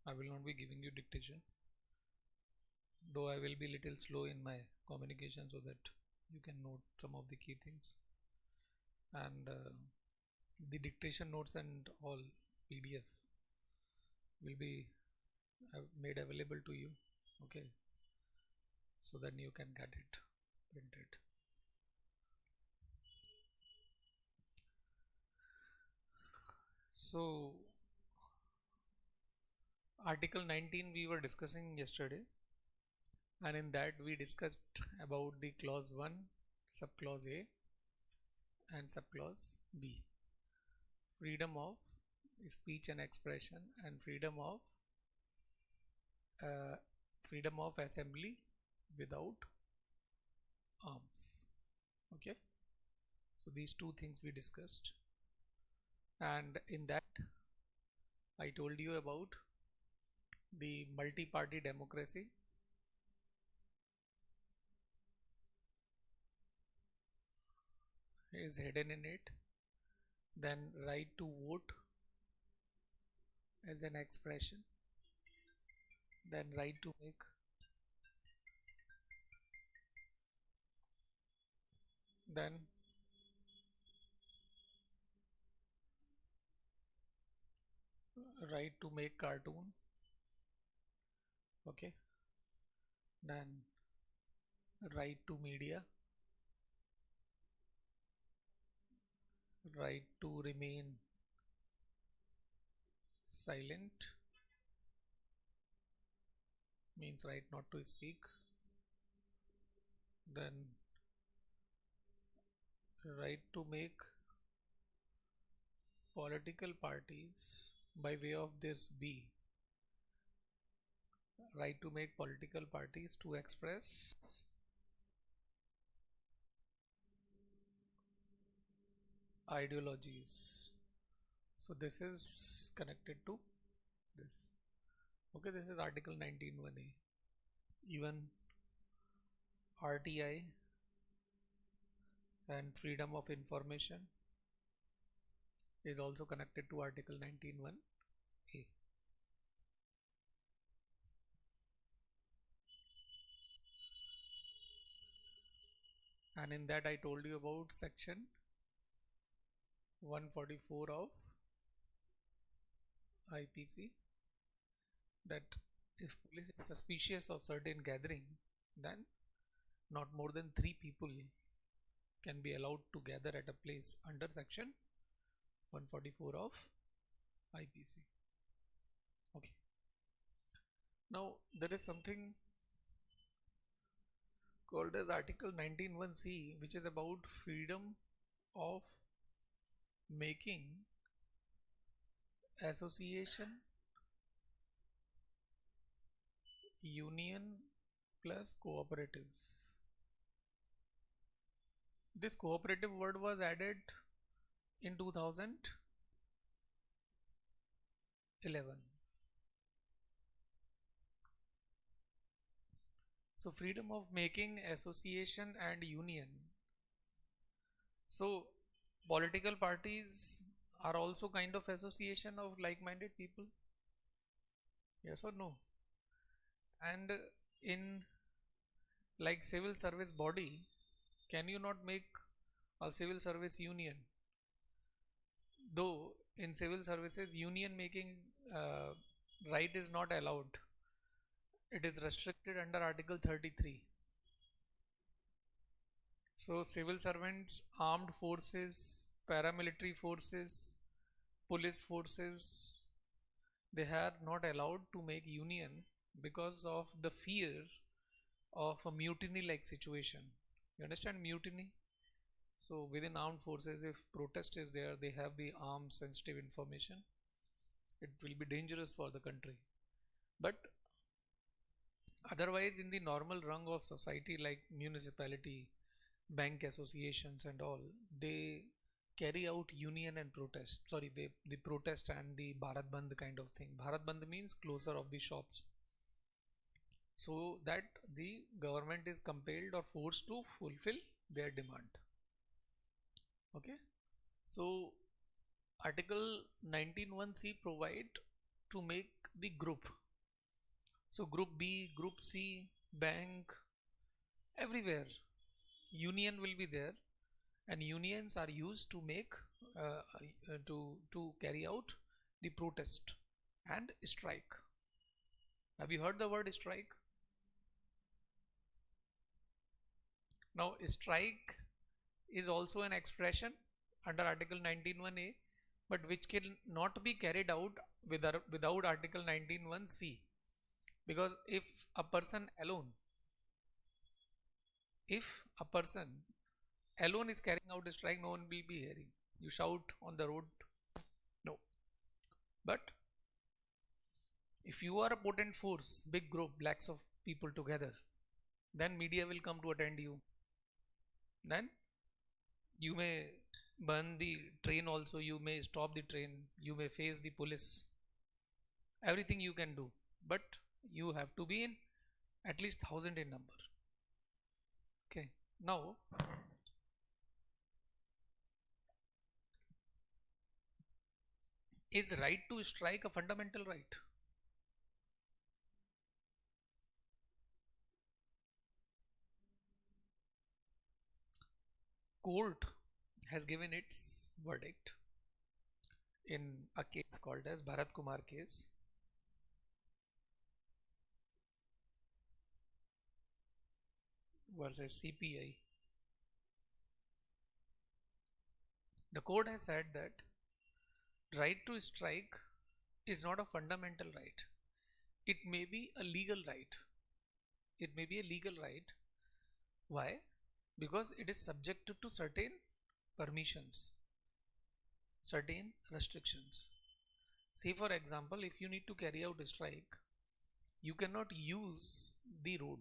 I will not be giving you dictation, though I will be little slow in my communication so that you can note some of the key things. And the dictation notes and all PDF will be made available to you, okay, so that you can get it printed. So article 19 we were discussing yesterday, and in that we discussed about the clause 1, subclause A and subclause B, freedom of speech and expression and uh, freedom of assembly without arms. Okay, so these two things we discussed, and in that I told you about the multi-party democracy is hidden in it, then right to vote as an expression, then right to make, then right to make cartoon, okay, then right to media, right to remain silent, means right not to speak, then right to make political parties by way of this B, right to make political parties to express ideologies. So this is connected to this. Okay, this is article 19(1)(a). Even RTI and freedom of information is also connected to article 19(1)(a). And in that I told you about section 144 of IPC, that if police is suspicious of certain gathering, then not more than 3 people can be allowed to gather at a place under section 144 of IPC. Okay. Now there is something called as article 19(1)(c), which is about freedom of making association, union plus cooperatives. This cooperative word was added in 2011. So freedom of making association and union. So political parties are also kind of association of like-minded people. Yes or no? And in like civil service body, can you not make a civil service union? Though in civil services union making right is not allowed, it is restricted under article 33. So civil servants, armed forces, paramilitary forces, police forces, they are not allowed to make union because of the fear of a mutiny like situation. You understand mutiny? So within armed forces, if protest is there, they have the armed sensitive information. It will be dangerous for the country. But otherwise, in the normal rung of society like municipality, bank associations and all, they carry out union and protest. Sorry, the protest and the Bharat Bandh kind of thing. Bharat Bandh means closure of the shops, so that the government is compelled or forced to fulfill their demand. Okay, so article 19(1)(c) provide to make the group So group B, group C, bank, everywhere union will be there, and unions are used to make to carry out the protest and strike. Have you heard the word strike? Now strike is also an expression under article 19(1)(a), but which can not be carried out without article 19(1)(c), because if a person alone is carrying out a strike, no one will be hearing. You shout on the road, no. But if you are a potent force, big group, lakhs of people together, then media will come to attend you. Then you may burn the train also, you may stop the train, you may face the police, everything you can do, but you have to be in at least 1,000 in number. Okay, now is right to strike a fundamental right? Court has given its verdict in a case called as Bharat Kumar case. Versus CPI. The court has said that right to strike is not a fundamental right. It may be a legal right. It may be a legal right. Why? Because it is subjected to certain permissions, certain restrictions. Say for example, if you need to carry out a strike, you cannot use the road.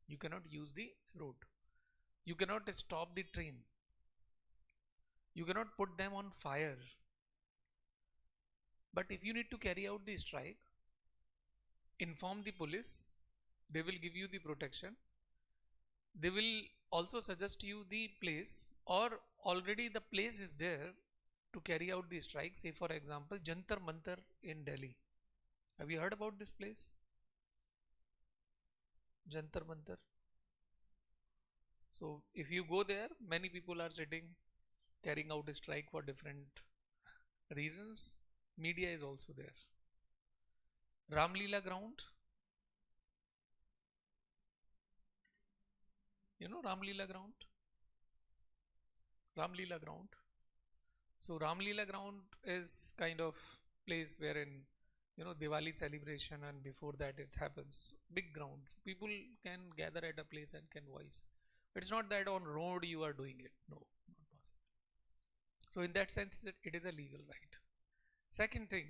You cannot use the road. You cannot stop the train. You cannot put them on fire. But if you need to carry out the strike, inform the police, they will give you the protection. They will also suggest you the place, or already the place is there to carry out the strike. Say for example, Jantar Mantar in Delhi. Have you heard about this place? Jantar Mantar. So if you go there, many people are sitting, carrying out a strike for different reasons. Media is also there. Ramlila ground. You know Ramlila ground? Ramlila ground. So Ramlila ground is kind of place wherein Diwali celebration, and before that it happens. Big ground. People can gather at a place and can voice. It's not that on road you are doing it. No, not possible. So in that sense, it is a legal right. Second thing,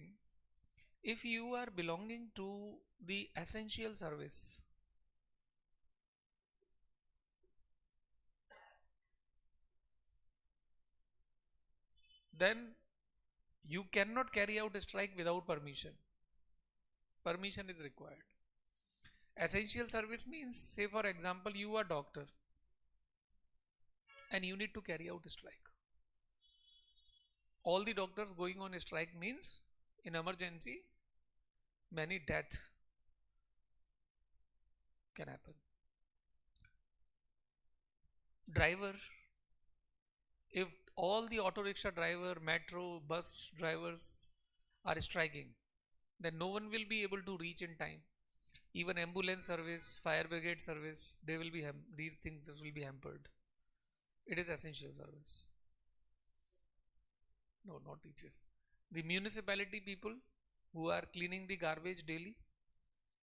if you are belonging to the essential service, then you cannot carry out a strike without permission. Permission is required. Essential service means, say for example, you are doctor and you need to carry out a strike. All the doctors going on a strike means in emergency many death can happen. Driver, if all the auto rickshaw driver, metro, bus drivers are striking, then no one will be able to reach in time. Even ambulance service, fire brigade service, they will be these things will be hampered. It is essential service. No, not teachers. The municipality people who are cleaning the garbage daily,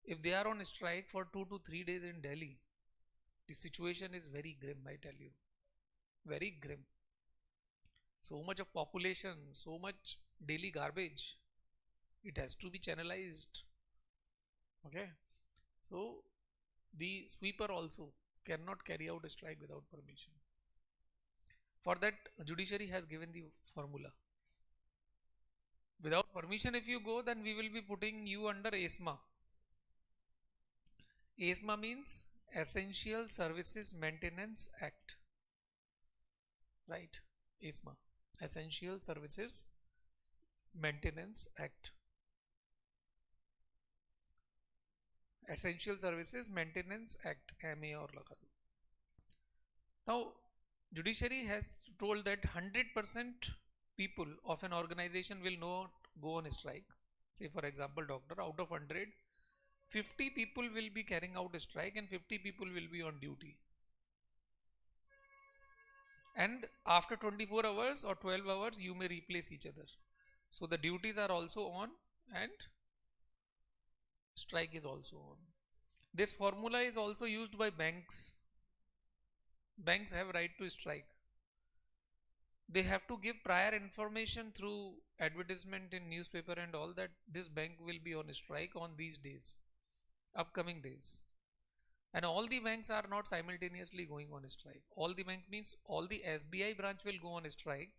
if they are on strike for 2 to 3 days in Delhi, the situation is very grim, I tell you. Very grim. So much of population, so much daily garbage, it has to be channelized. Okay. So the sweeper also cannot carry out a strike without permission. For that, judiciary has given the formula. Without permission, if you go, then we will be putting you under ESMA. ESMA means Essential Services Maintenance Act. Right? ESMA. Essential Services Maintenance Act. Essential Services Maintenance Act, MA और लगा दो. Now, judiciary has told that 100% people of an organization will not go on strike. Say for example, doctor, out of 100, 50 people will be carrying out a strike and 50 people will be on duty. And after 24 hours or 12 hours, you may replace each other. So the duties are also on and strike is also on. This formula is also used by banks. Banks have right to strike. They have to give prior information through advertisement in newspaper and all that this bank will be on strike on these days, upcoming days. And all the banks are not simultaneously going on strike. All the bank means all the SBI branch will go on strike,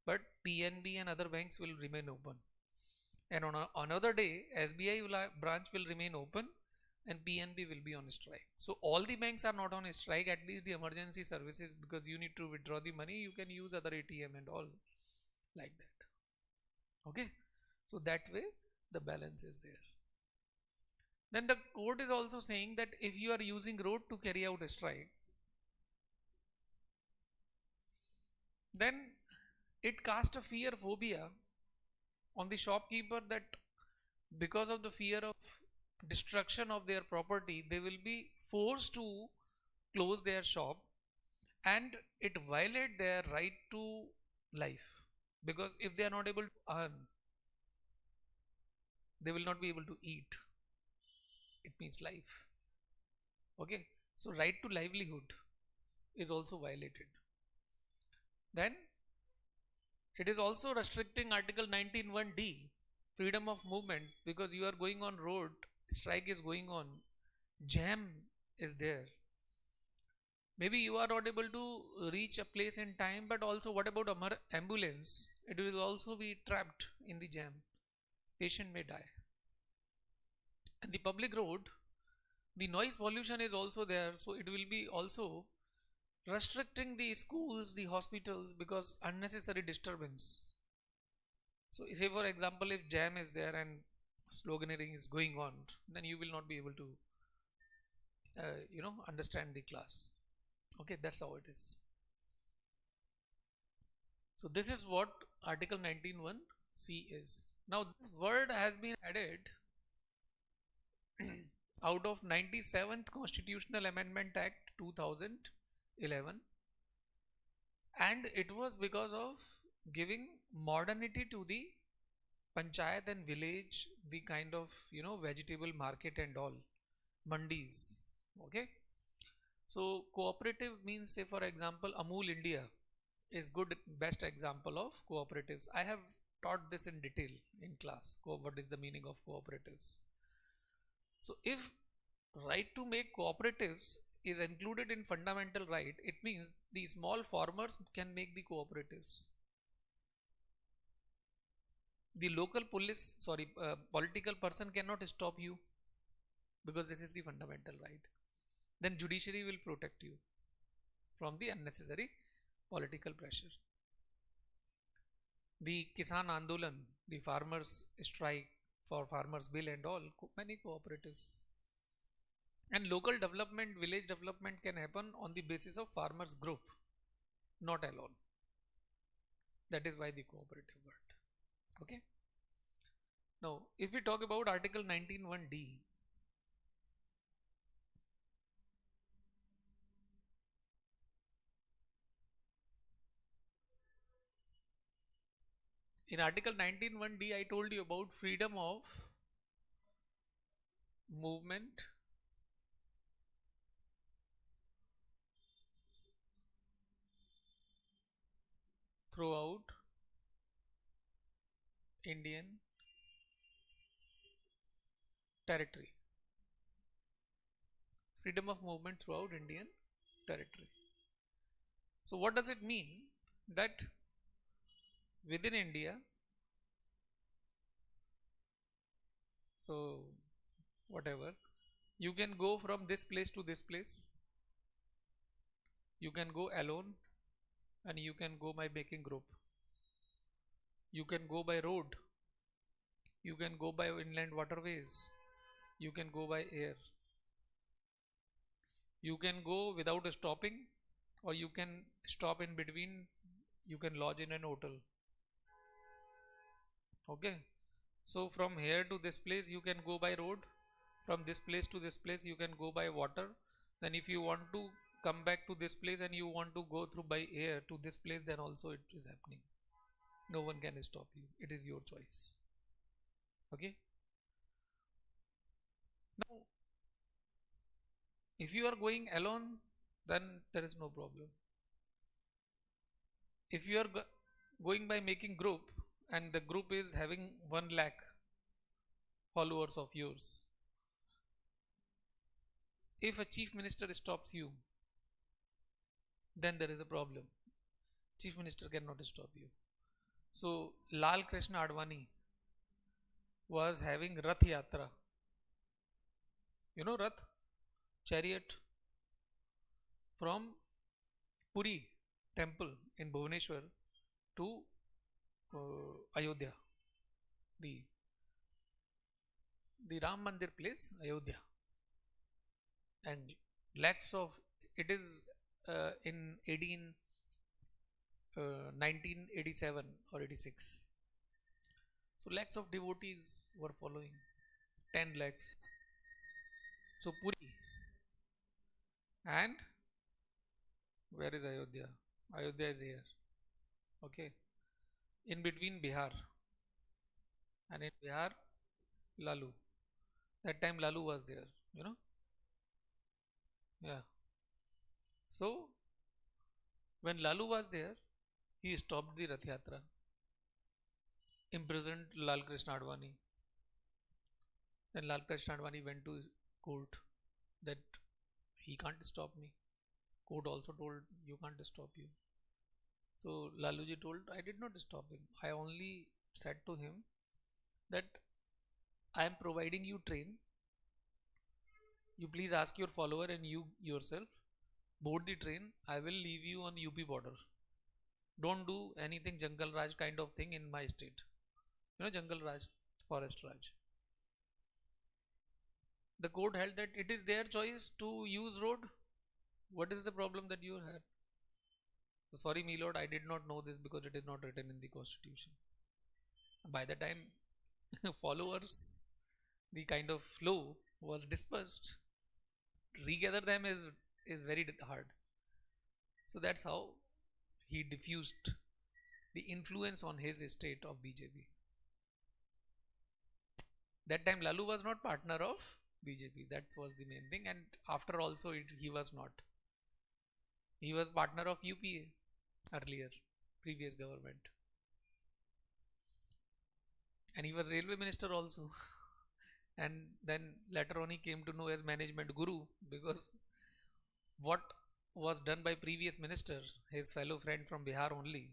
but PNB and other banks will remain open. And on another day, SBI branch will remain open and PNB will be on strike. So all the banks are not on strike, at least the emergency services, because you need to withdraw the money, you can use other ATM and all like that. Okay, so that way the balance is there. Then the court is also saying that if you are using road to carry out a strike, then it casts a fear phobia on the shopkeeper that because of the fear of destruction of their property, they will be forced to close their shop, and it violate their right to life, because if they are not able to earn, they will not be able to eat. It means life. Okay, so right to livelihood is also violated. Then it is also restricting Article 19(1)(d), freedom of movement, because you are going on road, strike is going on, jam is there. Maybe you are not able to reach a place in time, but also what about ambulance? It will also be trapped in the jam. Patient may die. And the public road, the noise pollution is also there, so it will be also restricting the schools, the hospitals, because unnecessary disturbance. So say for example, if jam is there and sloganeering is going on, then you will not be able to understand the class. Okay, that's how it is. So this is what Article 19(1)(c) is. Now this word has been added out of 97th Constitutional Amendment Act 2011, and it was because of giving modernity to the panchayat and village, the kind of vegetable market and all, mandis. Okay, so cooperative means, say for example, Amul India is good, best example of cooperatives. I have taught this in detail in class, what is the meaning of cooperatives. So if right to make cooperatives is included in fundamental right, it means the small farmers can make the cooperatives. The local political person cannot stop you, because this is the fundamental right. Then judiciary will protect you from the unnecessary political pressure. The Kisan Andolan, the farmers strike for farmers bill and all, many cooperatives. And local development, village development can happen on the basis of farmers group, not alone. That is why the cooperative word. Okay. Now, if we talk about Article 19(1)(d), in Article 19(1)(d), I told you about freedom of movement, throughout Indian territory. Freedom of movement throughout Indian territory. So what does it mean? That within India, so whatever, you can go from this place to this place, you can go alone, and you can go by making group, you can go by road, you can go by inland waterways, you can go by air. You can go without stopping, or you can stop in between. You can lodge in an hotel. Okay. So from here to this place you can go by road. From this place to this place you can go by water. Then if you want to come back to this place and you want to go through by air to this place, then also it is happening. No one can stop you. It is your choice. Okay. Now if you are going alone, then there is no problem. If you are going by making group and the group is having 1 lakh followers of yours, if a chief minister stops you, then there is a problem. Chief minister cannot stop you. So Lal Krishna Advani was having Rath Yatra. You know Rath? Chariot from Puri temple in Bhubaneswar to Ayodhya, the Ram Mandir place, Ayodhya, and lakhs of it is in 1987 or 86. So lakhs of devotees were following, 10 lakhs. So Puri, and where is Ayodhya? Ayodhya is here. Okay, in between Bihar, and in Bihar, Lalu. That time Lalu was there, you know. Yeah. So when Lalu was there, he stopped the Rath Yatra, imprisoned Lal Krishna Advani. Then Lal Krishna Advani went to court that he can't stop me. Court also told you can't stop you. So Laluji told, I did not stop him. I only said to him that I am providing you train. You please ask your follower and you yourself board the train. I will leave you on UP border. Don't do anything Jungle Raj kind of thing in my state. You know Jungle Raj, Forest Raj. The court held that it is their choice to use road. What is the problem that you had? Sorry, my lord, I did not know this because it is not written in the constitution. By the time followers, the kind of flow was dispersed, regather them is very hard. So that's how he diffused the influence on his state of BJP. That time Lalu was not partner of BJP. That was the main thing. And after also he was not. He was partner of UPA earlier, previous government. And he was railway minister also. And then later on he came to know as management guru, because what was done by previous minister, his fellow friend from Bihar only,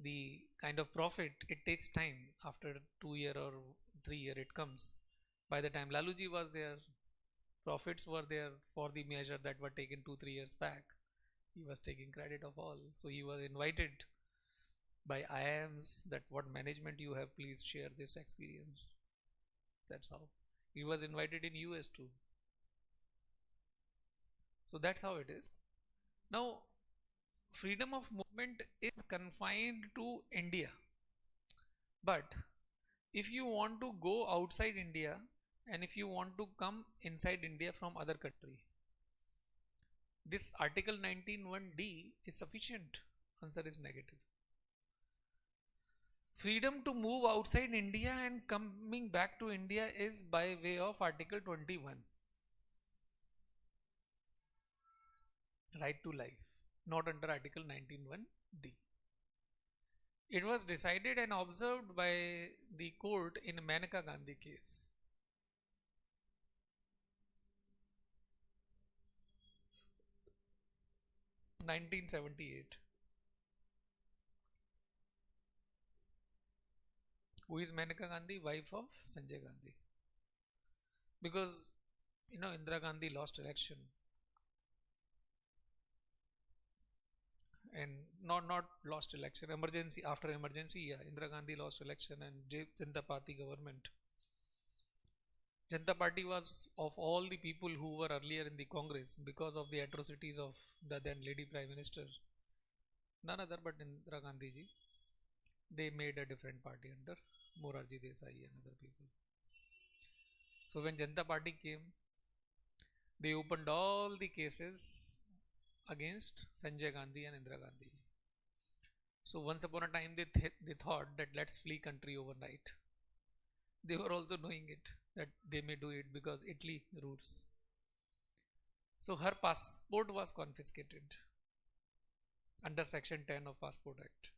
the kind of profit, it takes time. After 2 year or 3 year it comes. By the time Laluji was there, profits were there for the measure that were taken 2-3 years back. He was taking credit of all. So he was invited by IIMs that what management you have, please share this experience. That's how. He was invited in US too. So that's how it is. Now, freedom of movement is confined to India. But if you want to go outside India and if you want to come inside India from other country, this article 19(1)(d) is sufficient. Answer is negative. Freedom to move outside India and coming back to India is by way of article 21. Right to life, not under article 19(1)(d). It was decided and observed by the court in Maneka Gandhi case. (1978). Who is Maneka Gandhi? Wife of Sanjay Gandhi. Because Indira Gandhi lost election, and not lost election, emergency, after emergency, yeah, Indira Gandhi lost election and Janata Party government Janata Party was of all the people who were earlier in the Congress because of the atrocities of the then Lady Prime Minister, none other but Indira Gandhi ji. They made a different party under Morarji Desai and other people. So when Janata Party came, they opened all the cases against Sanjay Gandhi and Indira Gandhi. So once upon a time they thought that let's flee country overnight. They were also knowing it that they may do it because Italy roots. So her passport was confiscated under Section 10 of Passport Act.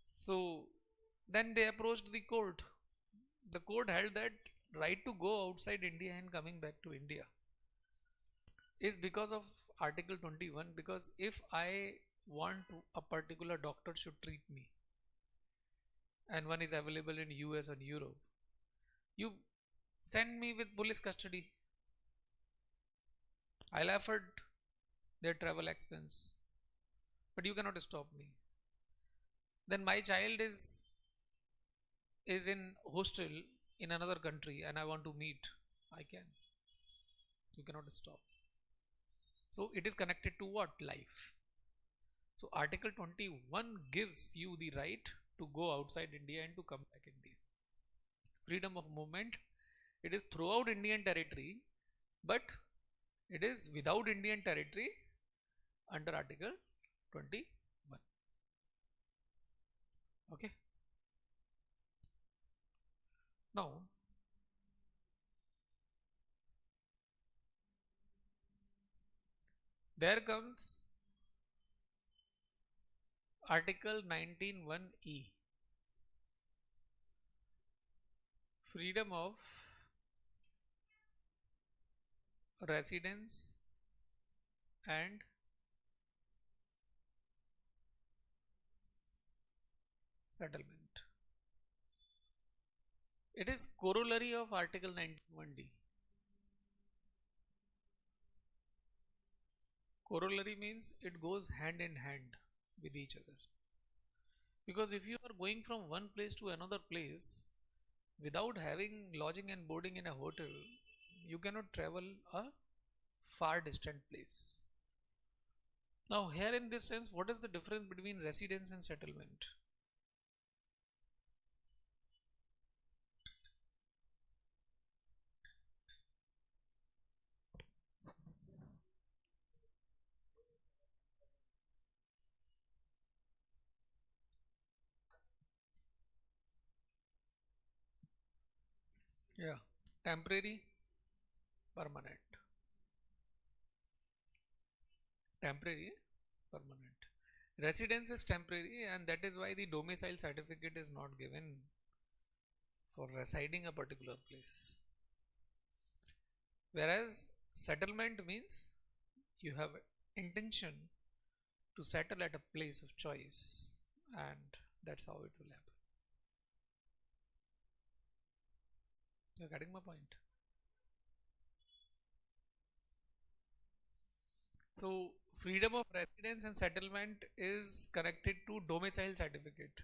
So then they approached the court. The court held that right to go outside India and coming back to India is because of Article 21. Because if I want a particular doctor should treat me and one is available in US and Europe, you send me with police custody. I'll afford their travel expense, but you cannot stop me. Then my child is in hostel in another country and I want to meet, I can. You cannot stop. So it is connected to what? Life. So Article 21 gives you the right to go outside India and to come back India. Freedom of movement, it is throughout Indian territory, but it is without Indian territory under Article 21. Okay. Now, there comes Article 19(1)(e). Freedom of residence and settlement. It is corollary of Article 19(1)(d). Corollary means it goes hand in hand with each other. Because if you are going from one place to another place without having lodging and boarding in a hotel, you cannot travel a far distant place. Now, here in this sense, what is the difference between residence and settlement? Yeah, temporary, permanent. Temporary, permanent. Residence is temporary, and that is why the domicile certificate is not given for residing a particular place. Whereas settlement means you have intention to settle at a place of choice, and that's how it will happen. You're getting my point. So freedom of residence and settlement is connected to domicile certificate.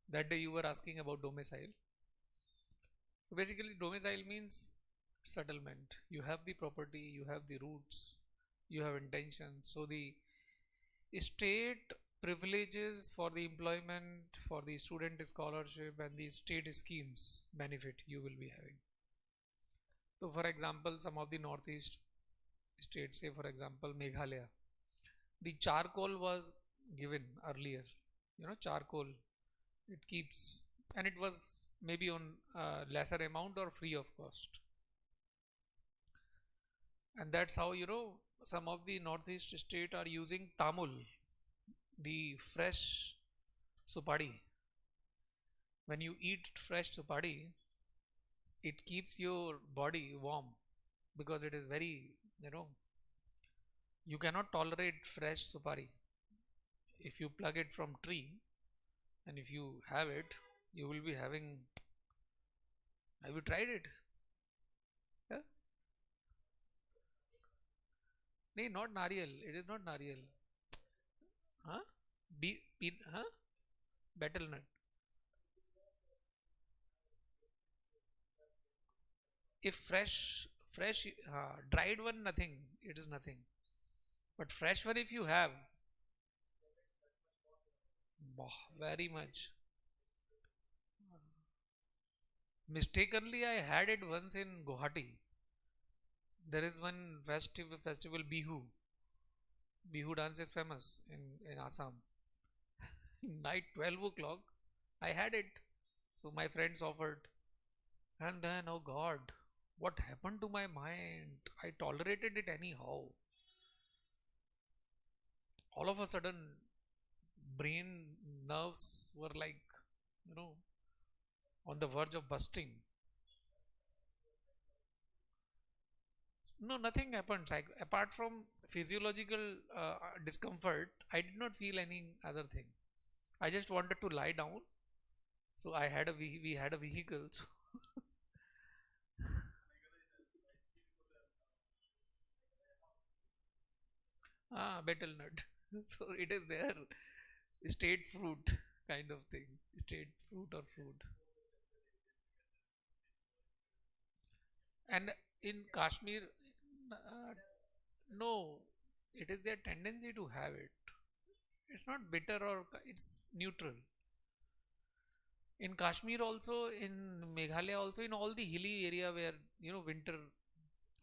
That day you were asking about domicile. So basically domicile means settlement. You have the property, you have the roots, you have intention. So the state privileges for the employment, for the student scholarship and the state schemes benefit you will be having. So for example, some of the northeast states, say for example Meghalaya, the charcoal was given earlier. Charcoal, it keeps, and it was maybe on lesser amount or free of cost. And that's how some of the northeast state are using tamul, the fresh supadi. When you eat fresh supadi, it keeps your body warm because it is very, you cannot tolerate fresh supari. If you plug it from tree and if you have it, you will be having. Have you tried it? Yeah? No, not nariyal. It is not nariyal. Huh? Huh? Betel nut. If fresh, dried one, nothing. It is nothing. But fresh one, if you have, very much. Mistakenly, I had it once in Guwahati. There is one festival Bihu. Bihu dance is famous in Assam. Night 12 o'clock, I had it. So my friends offered. And then, oh God, what happened to my mind? I tolerated it anyhow. All of a sudden, brain nerves were like, you know, on the verge of busting. No, nothing happened. Like, apart from physiological discomfort, I did not feel any other thing. I just wanted to lie down. So I had we had a vehicle. Betel nut. So it is there. State fruit kind of thing. State fruit or fruit. And in Kashmir, no, it is their tendency to have it. It's not bitter or it's neutral. In Kashmir also, in Meghalaya also, in all the hilly area where winter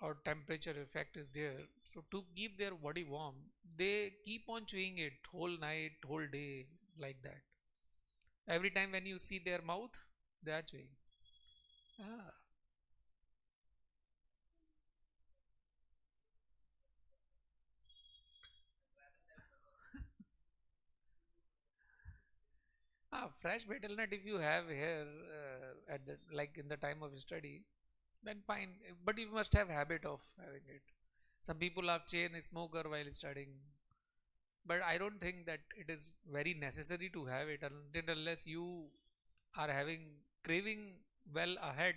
or temperature effect is there. So to keep their body warm, they keep on chewing it whole night, whole day, like that. Every time when you see their mouth, they are chewing. Ah, fresh betel nut if you have here at the like in the time of study, then fine. But you must have habit of having it. Some people are chain smoker while studying, but I don't think that it is very necessary to have it until unless you are having craving well ahead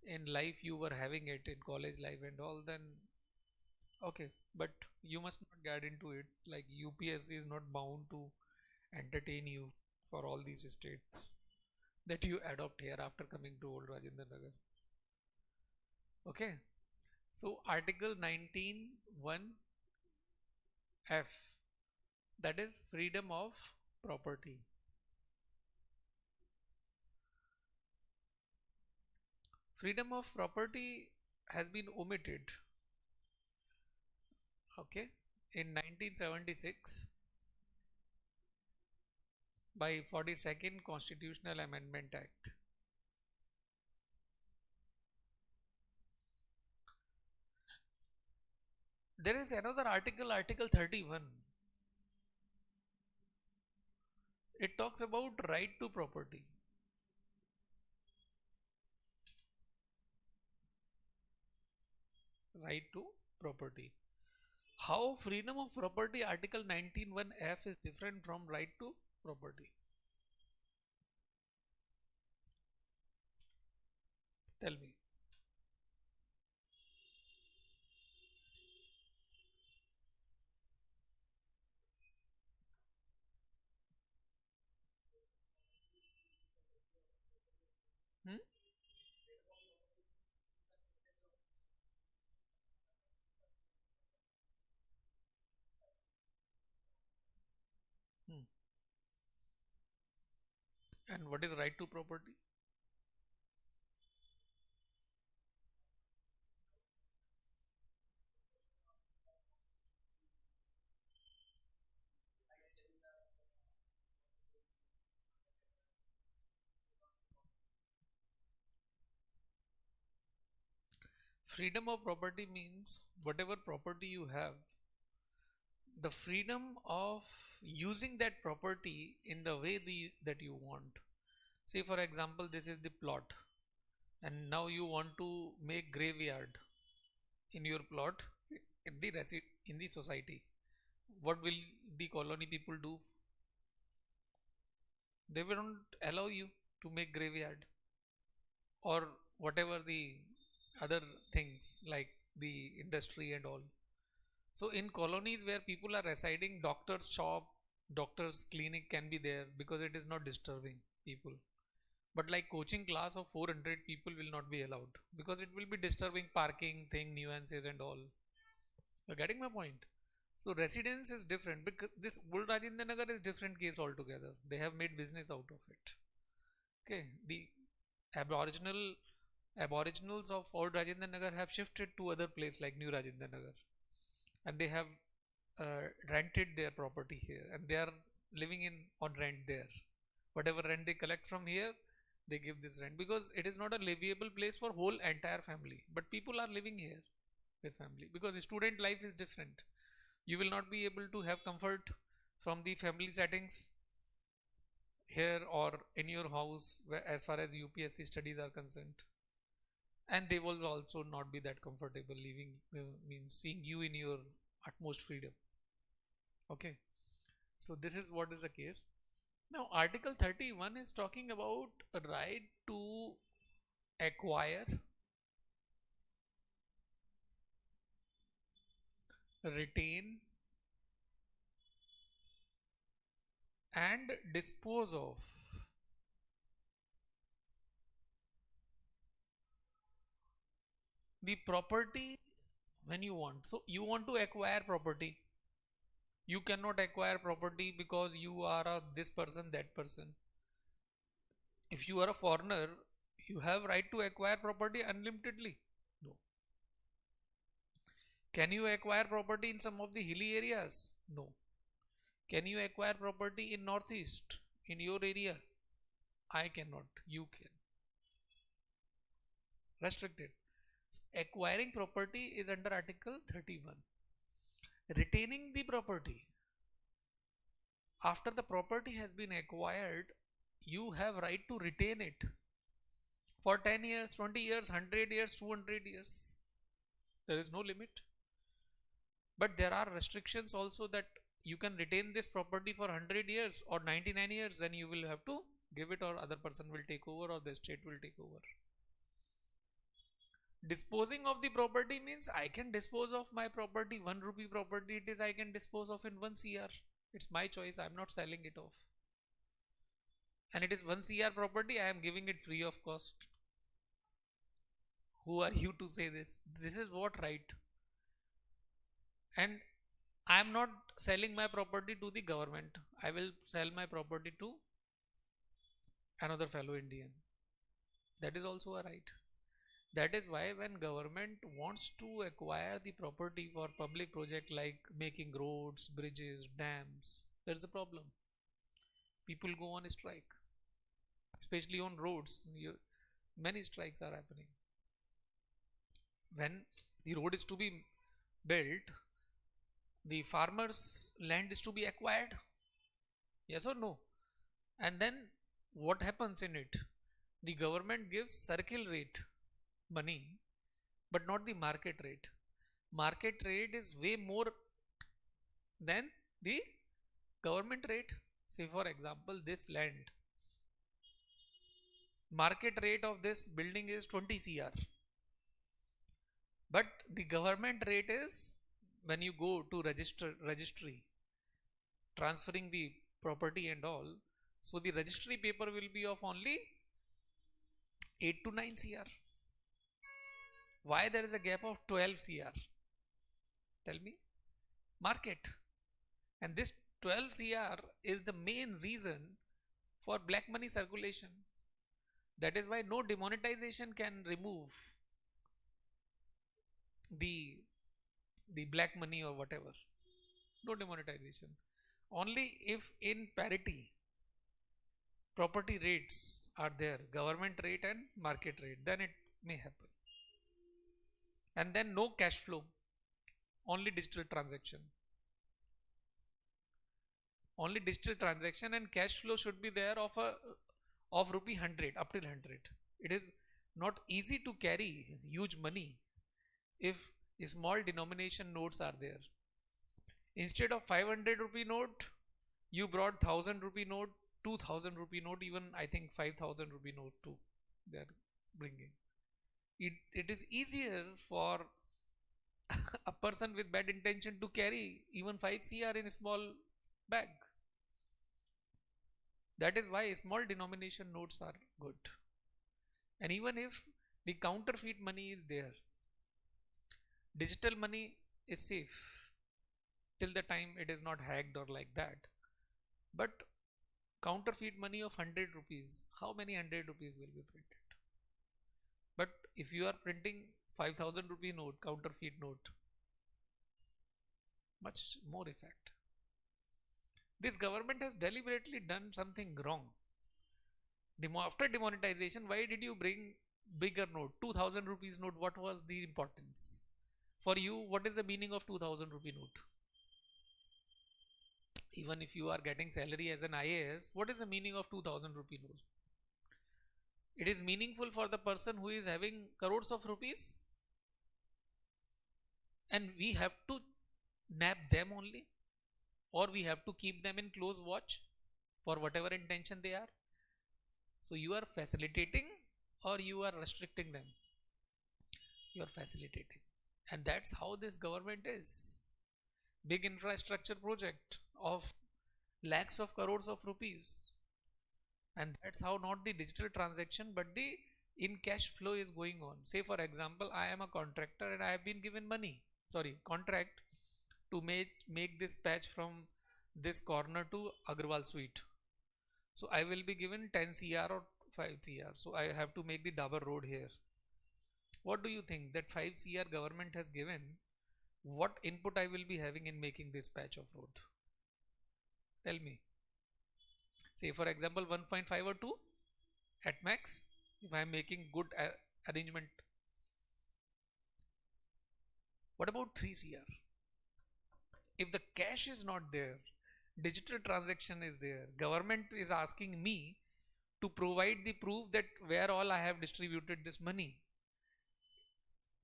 in life. You were having it in college life and all, then okay. But you must not get into it. Like UPSC is not bound to entertain you for all these states that you adopt here after coming to old Rajendra Nagar. Okay. So Article 19(1)(f), that is freedom of property. Freedom of property has been omitted, okay, in 1976 by 42nd Constitutional Amendment Act. There is another article, Article 31. It talks about right to property. Right to property. How freedom of property, Article 19(1)(f) is different from right to property? Tell me. Hmm? Hmm. And what is right to property? Freedom of property means whatever property you have, the freedom of using that property in the way that you want. Say, for example, this is the plot, and now you want to make graveyard in your plot in the in the society. What will the colony people do? They will not allow you to make graveyard or whatever the other things like the industry and all. So in colonies where people are residing, doctor's shop, Doctor's clinic can be there because it is not disturbing people. But like coaching class of 400 people will not be allowed because it will be disturbing parking thing, nuances and all. You're getting my point? So residence is different because this old Rajendra Nagar is different case altogether. They have made business out of it. Okay, the aboriginal aboriginals of old Rajendra Nagar have shifted to other place like New Rajendra Nagar, and they have rented their property here, and they are living in on rent there. Whatever rent they collect from here, they give this rent because it is not a livable place for whole entire family. But people are living here with family because student life is different. You will not be able to have comfort from the family settings here or in your house as far as UPSC studies are concerned, and they will also not be that comfortable living means seeing you in your utmost freedom. Okay, so this is what is the case. Now article 31 is talking about a right to acquire, retain and dispose of the property when you want. So you want to acquire property. You cannot acquire property because you are a this person, that person. If you are a foreigner, you have right to acquire property unlimitedly. No. Can you acquire property in some of the hilly areas? No. Can you acquire property in northeast in your area? I cannot. You can. Restricted. So acquiring property is under article 31. Retaining the property. After the property has been acquired, you have right to retain it for 10 years, 20 years, 100 years, 200 years. There is no limit. But there are restrictions also that you can retain this property for 100 years or 99 years, then you will have to give it or other person will take over or the state will take over. Disposing of the property means I can dispose of my property, 1 rupee property it is, I can dispose of in 1 CR. It's my choice, I'm not selling it off. And it is 1 CR property, I am giving it free of cost. Who are you to say this? This is what right. And I am not selling my property to the government. I will sell my property to another fellow Indian. That is also a right. That is why when government wants to acquire the property for public project like making roads, bridges, dams, there is a problem. People go on strike, especially on roads. Many strikes are happening. When the road is to be built, the farmer's land is to be acquired. Yes or no? And then what happens in it? The government gives circle rate money, but not the market rate. Market rate is way more than the government rate. Say for example, this land, market rate of this building is 20 CR, but the government rate is when you go to registry transferring the property and all, so the registry paper will be of only 8 to 9 CR. Why there is a gap of 12 CR? Tell me. Market. And this 12 CR is the main reason for black money circulation. That is why no demonetization can remove the black money or whatever. No demonetization. Only if in parity property rates are there, government rate and market rate, then it may happen. And then no cash flow, only digital transaction. Only digital transaction, and cash flow should be there of rupee 100 up till 100. It is not easy to carry huge money if small denomination notes are there. Instead of 500 rupee note, you brought 1000 rupee note, 2000 rupee note, even I think 5000 rupee note too. They are bringing. It is easier for a person with bad intention to carry even 5 CR in a small bag. That is why small denomination notes are good. And even if the counterfeit money is there, digital money is safe till the time it is not hacked or like that. But counterfeit money of 100 rupees, how many 100 rupees will be printed? But if you are printing 5000 rupee note, counterfeit note, much more effect. This government has deliberately done something wrong. After demonetization, why did you bring bigger note, 2000 rupees note? What was the importance? For you, what is the meaning of 2000 rupee note? Even if you are getting salary as an IAS, what is the meaning of 2000 rupee note? It is meaningful for the person who is having crores of rupees, and we have to nab them only, or we have to keep them in close watch for whatever intention they are. So you are facilitating or you are restricting them? You are facilitating. And that's how this government is. Big infrastructure project of lakhs of crores of rupees. And that's how not the digital transaction but the in cash flow is going on. Say for example, I am a contractor and I have been given contract to make this patch from this corner to Agrawal Suite. So I will be given 10 CR or 5 CR. So I have to make the Dabur road here. What do you think that 5 CR government has given? What input I will be having in making this patch of road? Tell me. Say for example 1.5 or 2 at max, if I am making good arrangement. What about 3 CR? If the cash is not there, digital transaction is there, government is asking me to provide the proof that where all I have distributed this money,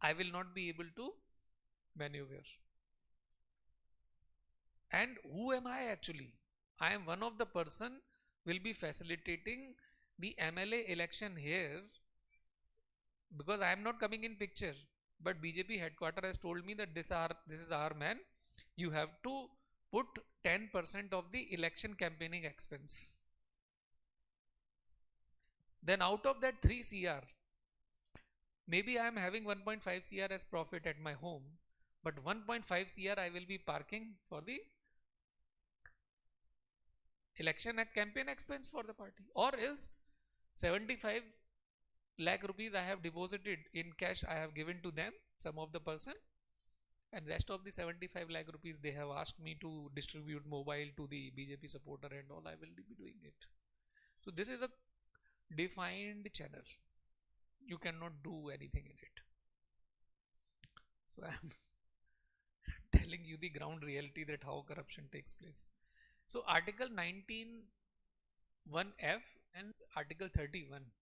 I will not be able to maneuver. And who am I actually? I am one of the person will be facilitating the MLA election here, because I am not coming in picture. But BJP headquarter has told me that this is our man. You have to put 10% of the election campaigning expense. Then out of that 3 CR, maybe I am having 1.5 CR as profit at my home, but 1.5 CR I will be parking for the election at campaign expense for the party. Or else 75 lakh rupees I have deposited in cash, I have given to them, some of the person, and rest of the 75 lakh rupees they have asked me to distribute mobile to the BJP supporter and all, I will be doing it. So this is a defined channel. You cannot do anything in it. So I am telling you the ground reality that how corruption takes place. So Article 19(1)(f) and Article 31.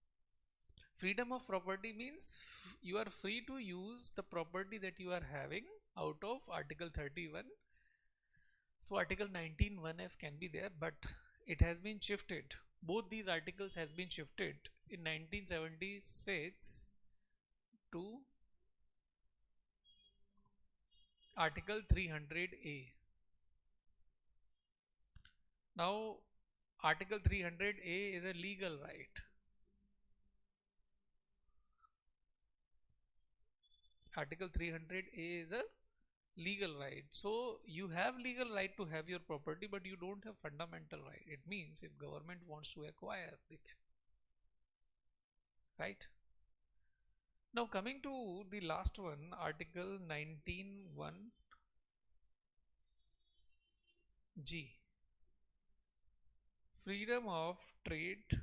Freedom of property means you are free to use the property that you are having out of Article 31. So Article 19(1)(f) can be there, but it has been shifted. Both these articles has been shifted in 1976 to Article 300A. Now Article 300A is a legal right. Article 300A is a legal right. So you have legal right to have your property, but you don't have fundamental right. It means if government wants to acquire, they can. Right? Now coming to the last one, Article 19(1)(g). Freedom of trade,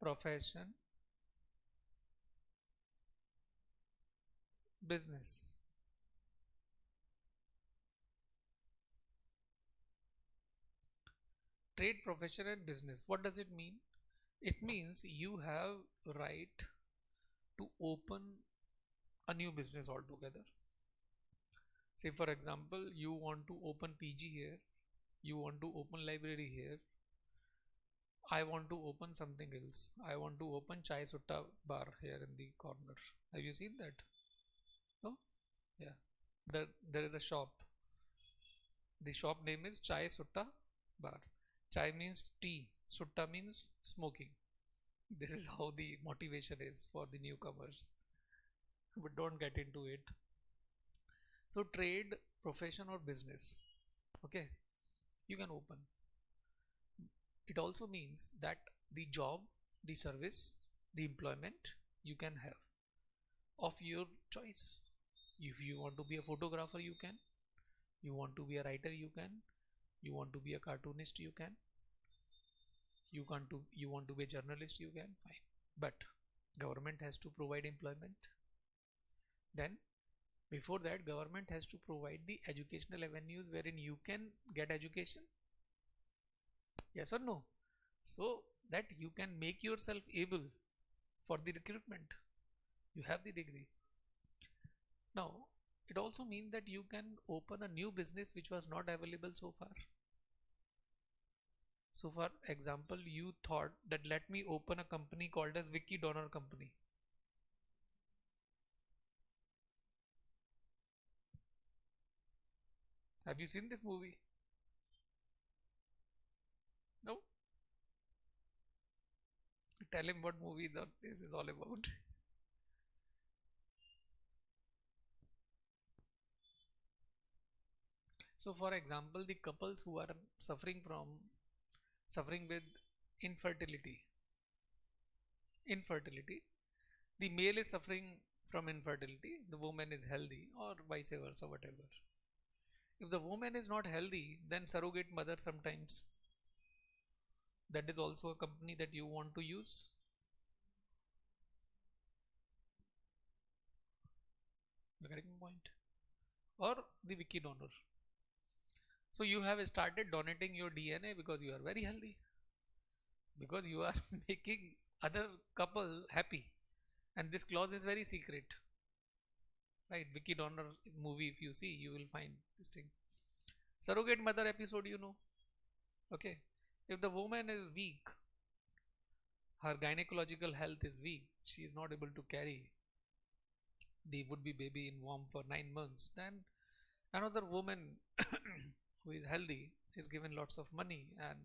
profession, business. Trade, profession and business. What does it mean? It means you have right to open a new business altogether. Say for example, you want to open PG here, you want to open library here, I want to open something else. I want to open Chai Sutta bar here in the corner. Have you seen that? No? Yeah. There is a shop. The shop name is Chai Sutta bar. Chai means tea. Sutta means smoking. This is how the motivation is for the newcomers. But don't get into it. So trade, profession or business. Okay. You can open. It also means that the job, the service, the employment you can have of your choice. If you want to be a photographer, you can. You want to be a writer, you can. You want to be a cartoonist, you can. You want to be a journalist, you can. Fine. But government has to provide employment. Then before that, government has to provide the educational avenues wherein you can get education. Yes or no? So that you can make yourself able for the recruitment. You have the degree. Now, it also means that you can open a new business which was not available so far. So, for example, you thought that let me open a company called as Vicky Donor Company. Have you seen this movie? No? Tell him what movie this is all about. So, for example, the couples who are suffering with infertility, infertility, the male is suffering from infertility, the woman is healthy, or vice versa, whatever. If the woman is not healthy, then surrogate mother sometimes. That is also a company that you want to use. You're getting the point? Or the wiki donor. So you have started donating your DNA because you are very healthy. Because you are making other couple happy. And this clause is very secret. Right? Wiki donor movie, if you see, you will find this thing. Surrogate mother episode, you know. Okay. If the woman is weak, her gynecological health is weak, she is not able to carry the would be baby in womb for 9 months, then another woman who is healthy is given lots of money and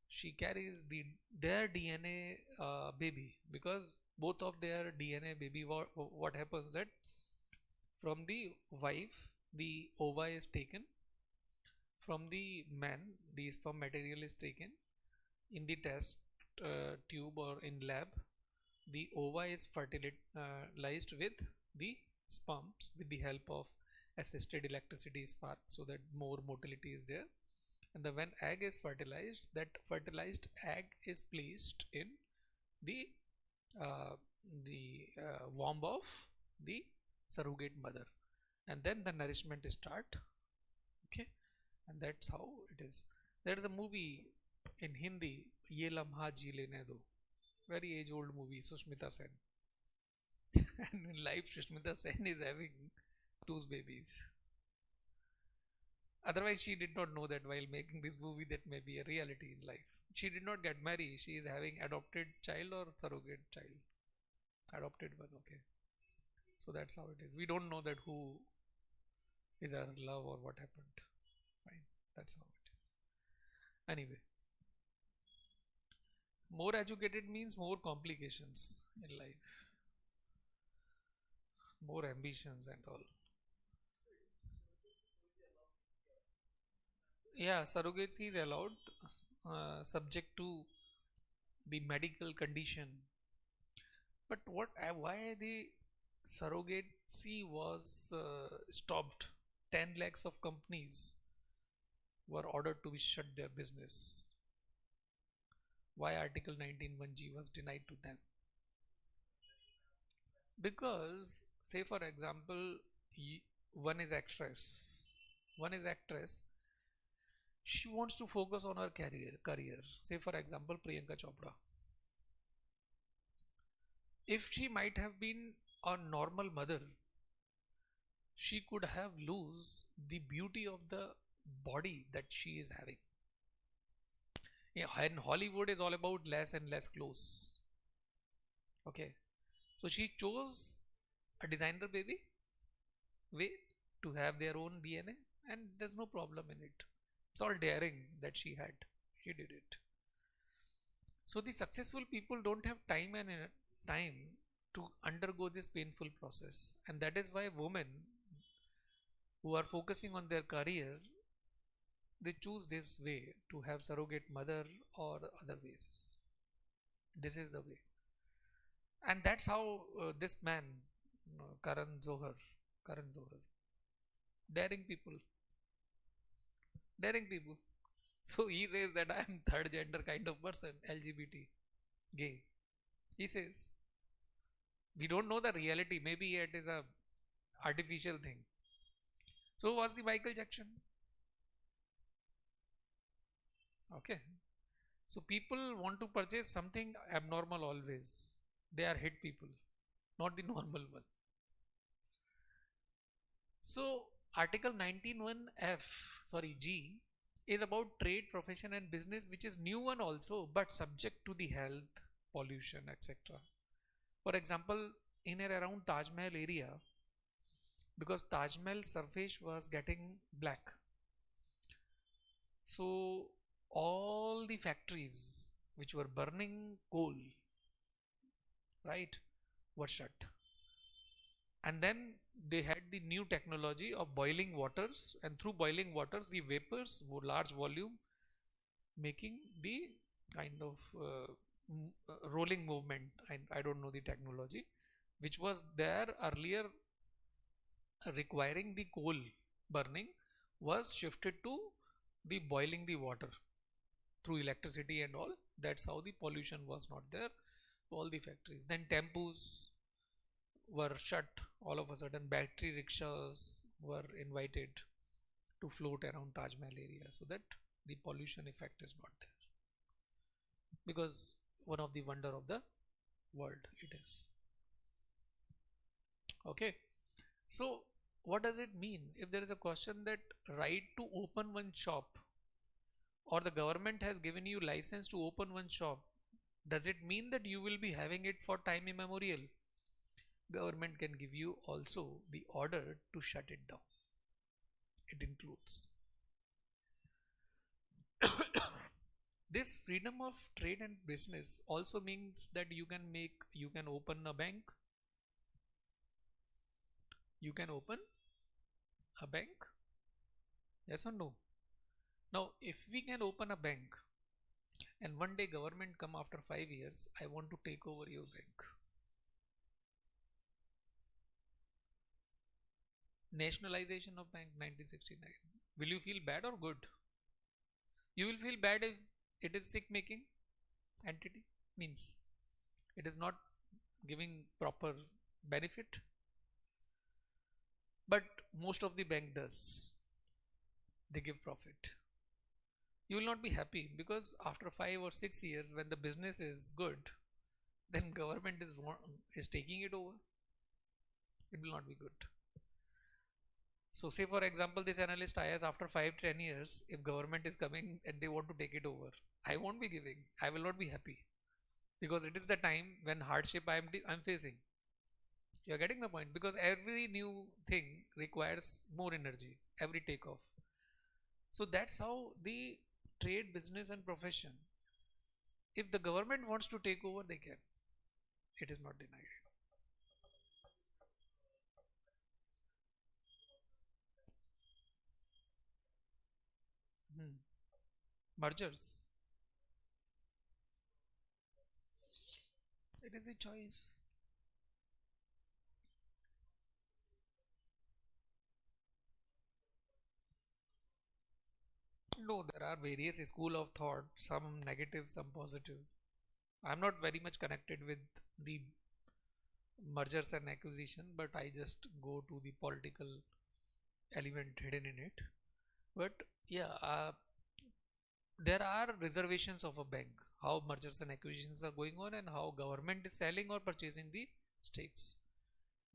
she carries their DNA baby, because both of their DNA baby, what happens that from the wife the ova is taken, from the man the sperm material is taken in the test tube or in lab. The ova is fertilized with the sperms with the help of assisted electricity spark, so that more motility is there. And when egg is fertilized, that fertilized egg is placed in the uh, womb of the surrogate mother, and then the nourishment start. Okay, and that's how it is. There is a movie in Hindi, Ye Lamha Ji Lene Do, very age old movie, Sushmita Sen. And in life, Sushmita Sen is having two babies. Otherwise, she did not know that while making this movie that may be a reality in life. She did not get married. She is having adopted child or surrogate child. Adopted one, okay. So that's how it is. We don't know that who is our love or what happened. Fine. That's how it is. Anyway, more educated means more complications in life, more ambitions and all. Yeah, surrogacy is allowed, subject to the medical condition. But why the surrogacy was stopped? 10 lakhs of companies were ordered to be shut their business. Why Article 19(1)(g) was denied to them? Because, say for example, one is actress, one is actress. She wants to focus on her career. Say for example, Priyanka Chopra. If she might have been a normal mother, she could have lose the beauty of the body that she is having. Yeah, and Hollywood is all about less and less clothes. Okay, so she chose a designer baby way to have their own DNA, and there's no problem in it. It's all daring that she had. She did it. So the successful people don't have time to undergo this painful process, and that is why women who are focusing on their career, they choose this way to have surrogate mother or other ways. This is the way, and that's how this man, Karan Zohar, Karan Zohar, daring people, daring people. So he says that I am third gender kind of person, LGBT, gay. He says we don't know the reality. Maybe it is a artificial thing. So was the Michael Jackson. Okay. So people want to purchase something abnormal always. They are hit people, not the normal one. So Article 19(1)(f), sorry, G, is about trade, profession and business, which is new one also, but subject to the health, pollution, etc. For example, in and around Taj Mahal area, because Taj Mahal surface was getting black, so all the factories which were burning coal, right, were shut. And then they had the new technology of boiling waters, and through boiling waters the vapors were large volume, making the kind of rolling movement. I don't know the technology which was there earlier, requiring the coal burning, was shifted to the boiling the water through electricity and all. That's how the pollution was not there. All the factories, then tempos were shut. All of a sudden battery rickshaws were invited to float around Taj Mahal area, so that the pollution effect is not there, because one of the wonder of the world it is. Okay. So what does it mean if there is a question that right to open one shop, or the government has given you license to open one shop, does it mean that you will be having it for time immemorial? Government can give you also the order to shut it down. It includes this freedom of trade and business also means that you can open a bank. You can open a bank. Yes or no? Now, if we can open a bank and one day government come after 5 years, I want to take over your bank. Nationalization of bank 1969. Will you feel bad or good? You will feel bad if it is sick making entity, means it is not giving proper benefit, but most of the bank does. They give profit. You will not be happy because after 5 or 6 years, when the business is good, then government is taking it over. It will not be good. So say for example, this analyst IS after 5-10 years, if government is coming and they want to take it over, I won't be giving. I will not be happy, because it is the time when hardship I'm facing. You are getting the point, because every new thing requires more energy, every takeoff. So that's how the trade, business and profession, if the government wants to take over, they can. It is not denied. Hmm. Mergers, it is a choice. No, there are various school of thought, some negative, some positive. I'm not very much connected with the mergers and acquisition, but I just go to the political element hidden in it. But yeah, there are reservations of a bank, how mergers and acquisitions are going on, and how government is selling or purchasing the stakes.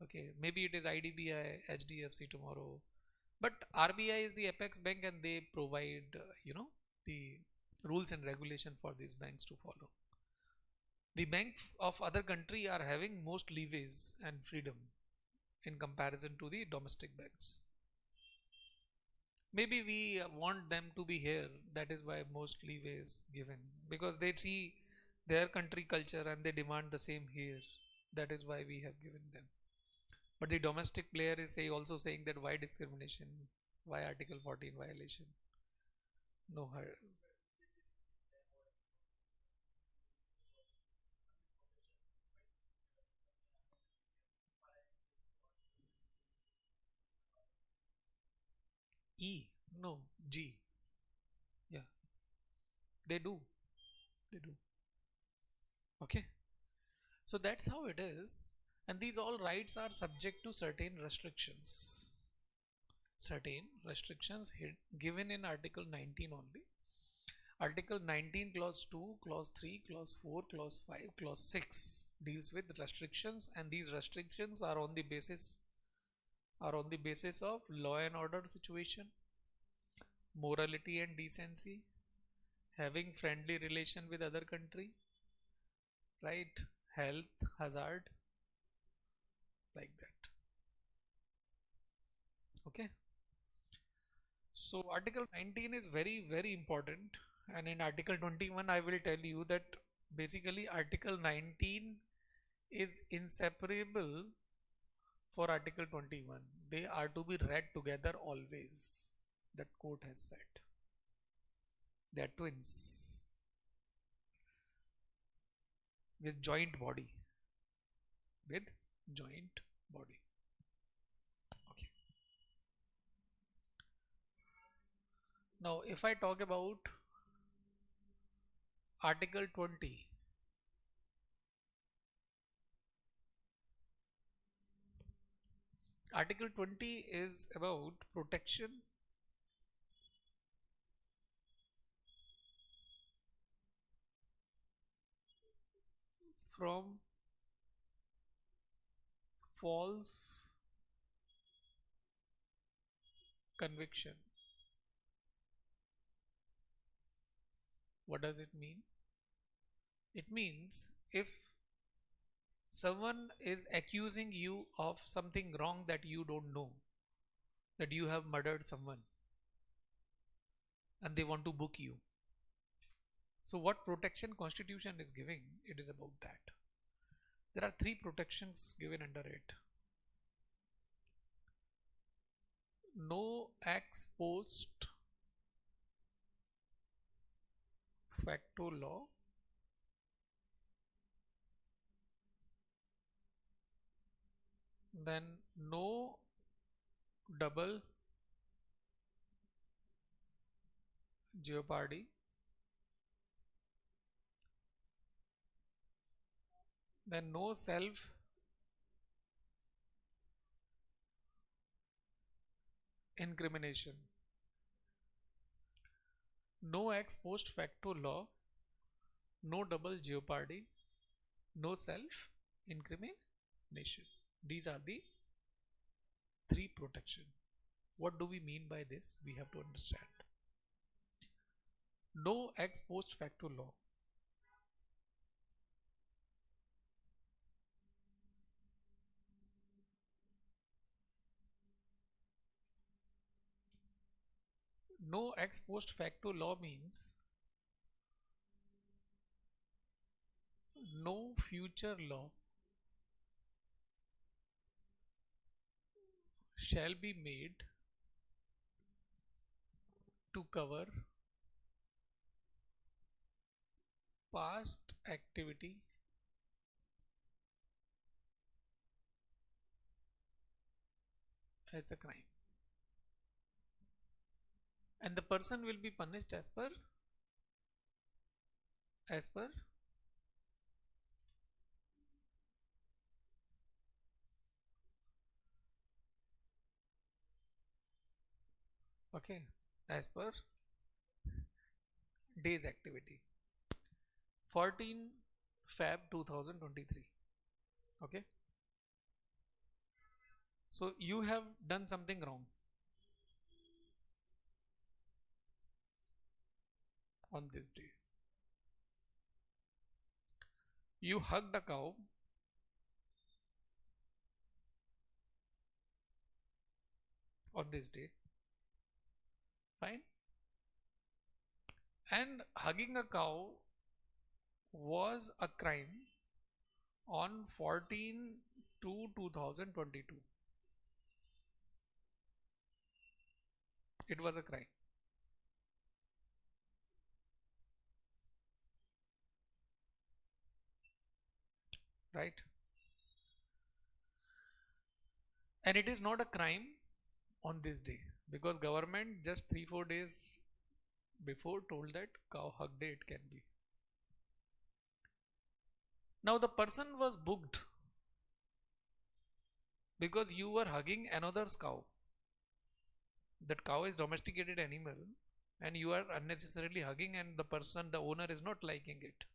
Okay, maybe it is IDBI, HDFC tomorrow, but RBI is the apex bank and they provide, the rules and regulation for these banks to follow. The banks of other country are having most leeways and freedom in comparison to the domestic banks. Maybe we want them to be here, that is why most leeway is given, because they see their country culture and they demand the same here. That is why we have given them. But the domestic player is also saying that why discrimination, why article 14 violation. No hur- E, no, G. Yeah, they do, they do. Okay, so that's how it is. And these all rights are subject to certain restrictions. Certain restrictions given in Article 19 only. Article 19, Clause 2, Clause 3, Clause 4, Clause 5, Clause 6 deals with restrictions, and these restrictions are on the basis of law and order situation, morality and decency, having friendly relation with other country, right? Health hazard, like that. Okay. So Article 19 is very, very important. And in Article 21, I will tell you that basically Article 19 is inseparable for Article 21. They are to be read together always. That court has said. They are twins with joint body. With joint body. Okay. Now, if I talk about Article 20, Article 20 is about protection from false conviction. What does it mean? It means if someone is accusing you of something wrong that you don't know, that you have murdered someone, and they want to book you. So what protection constitution is giving? It is about that. There are three protections given under it. No ex post facto law, then no double jeopardy, then no self incrimination. No ex post facto law, no double jeopardy, no self incrimination. These are the three protection. What do we mean by this? We have to understand. No ex post facto law. No ex post facto law means no future law shall be made to cover past activity as a crime, and the person will be punished as per okay, as per day's activity. 14 Feb 2023. Okay, so you have done something wrong on this day. You hugged a cow on this day. Fine. And hugging a cow was a crime on 14 to 2022. It was a crime. Right? And it is not a crime on this day because government just 3-4 days before told that cow hug day it can be. Now the person was booked because you were hugging another's cow. That cow is domesticated animal and you are unnecessarily hugging, and the person, the owner, is not liking it.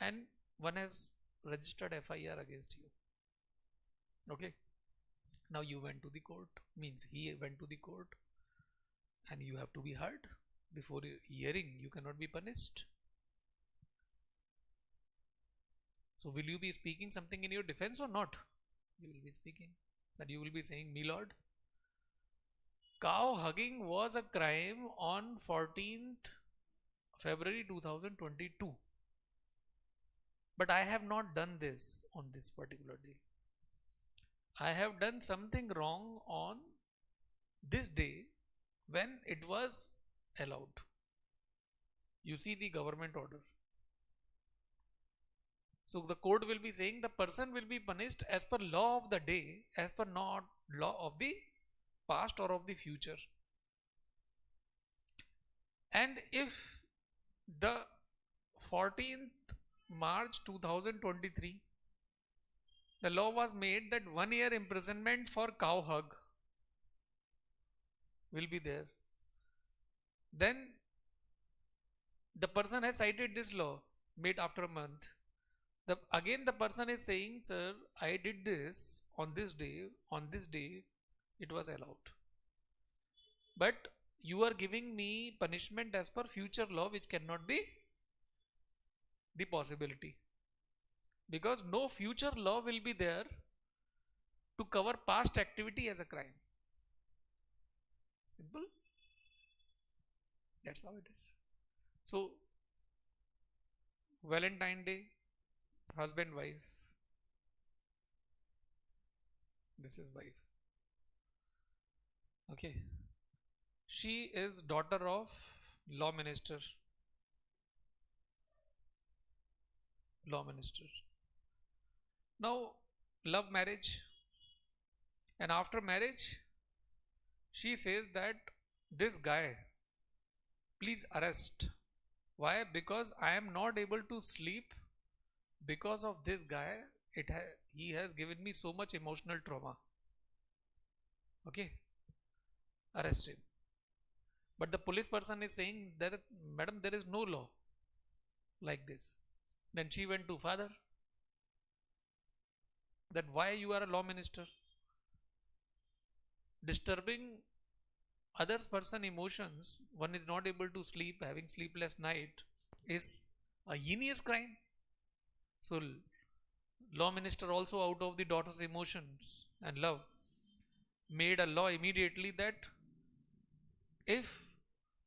And one has registered FIR against you. Okay. Now you went to the court, means he went to the court, and you have to be heard. Before hearing, you cannot be punished. So will you be speaking something in your defense or not? You will be speaking. That you will be saying, "Me lord, cow hugging was a crime on 14th February 2022. But I have not done this on this particular day. I have done something wrong on this day when it was allowed." You see the government order. So the court will be saying the person will be punished as per law of the day, as per not law of the past or of the future. And if the 14th March 2023, the law was made that 1 year imprisonment for cow hug will be there, then the person has cited this law made after a month. Again the person is saying, "Sir, I did this on this day, it was allowed. But you are giving me punishment as per future law, which cannot be the possibility. Because no future law will be there to cover past activity as a crime." Simple. That's how it is. So, Valentine Day, husband, wife. This is wife. Okay. She is daughter of law minister. Law minister. Now, love marriage. And after marriage, she says that this guy, please arrest. Why? Because I am not able to sleep because of this guy. He has given me so much emotional trauma. Okay, arrest him. But the police person is saying that, "Madam, there is no law like this." Then she went to father, that why you are a law minister? Disturbing others person emotions, one is not able to sleep, having sleepless night, is a heinous crime. So law minister also, out of the daughter's emotions and love, made a law immediately that if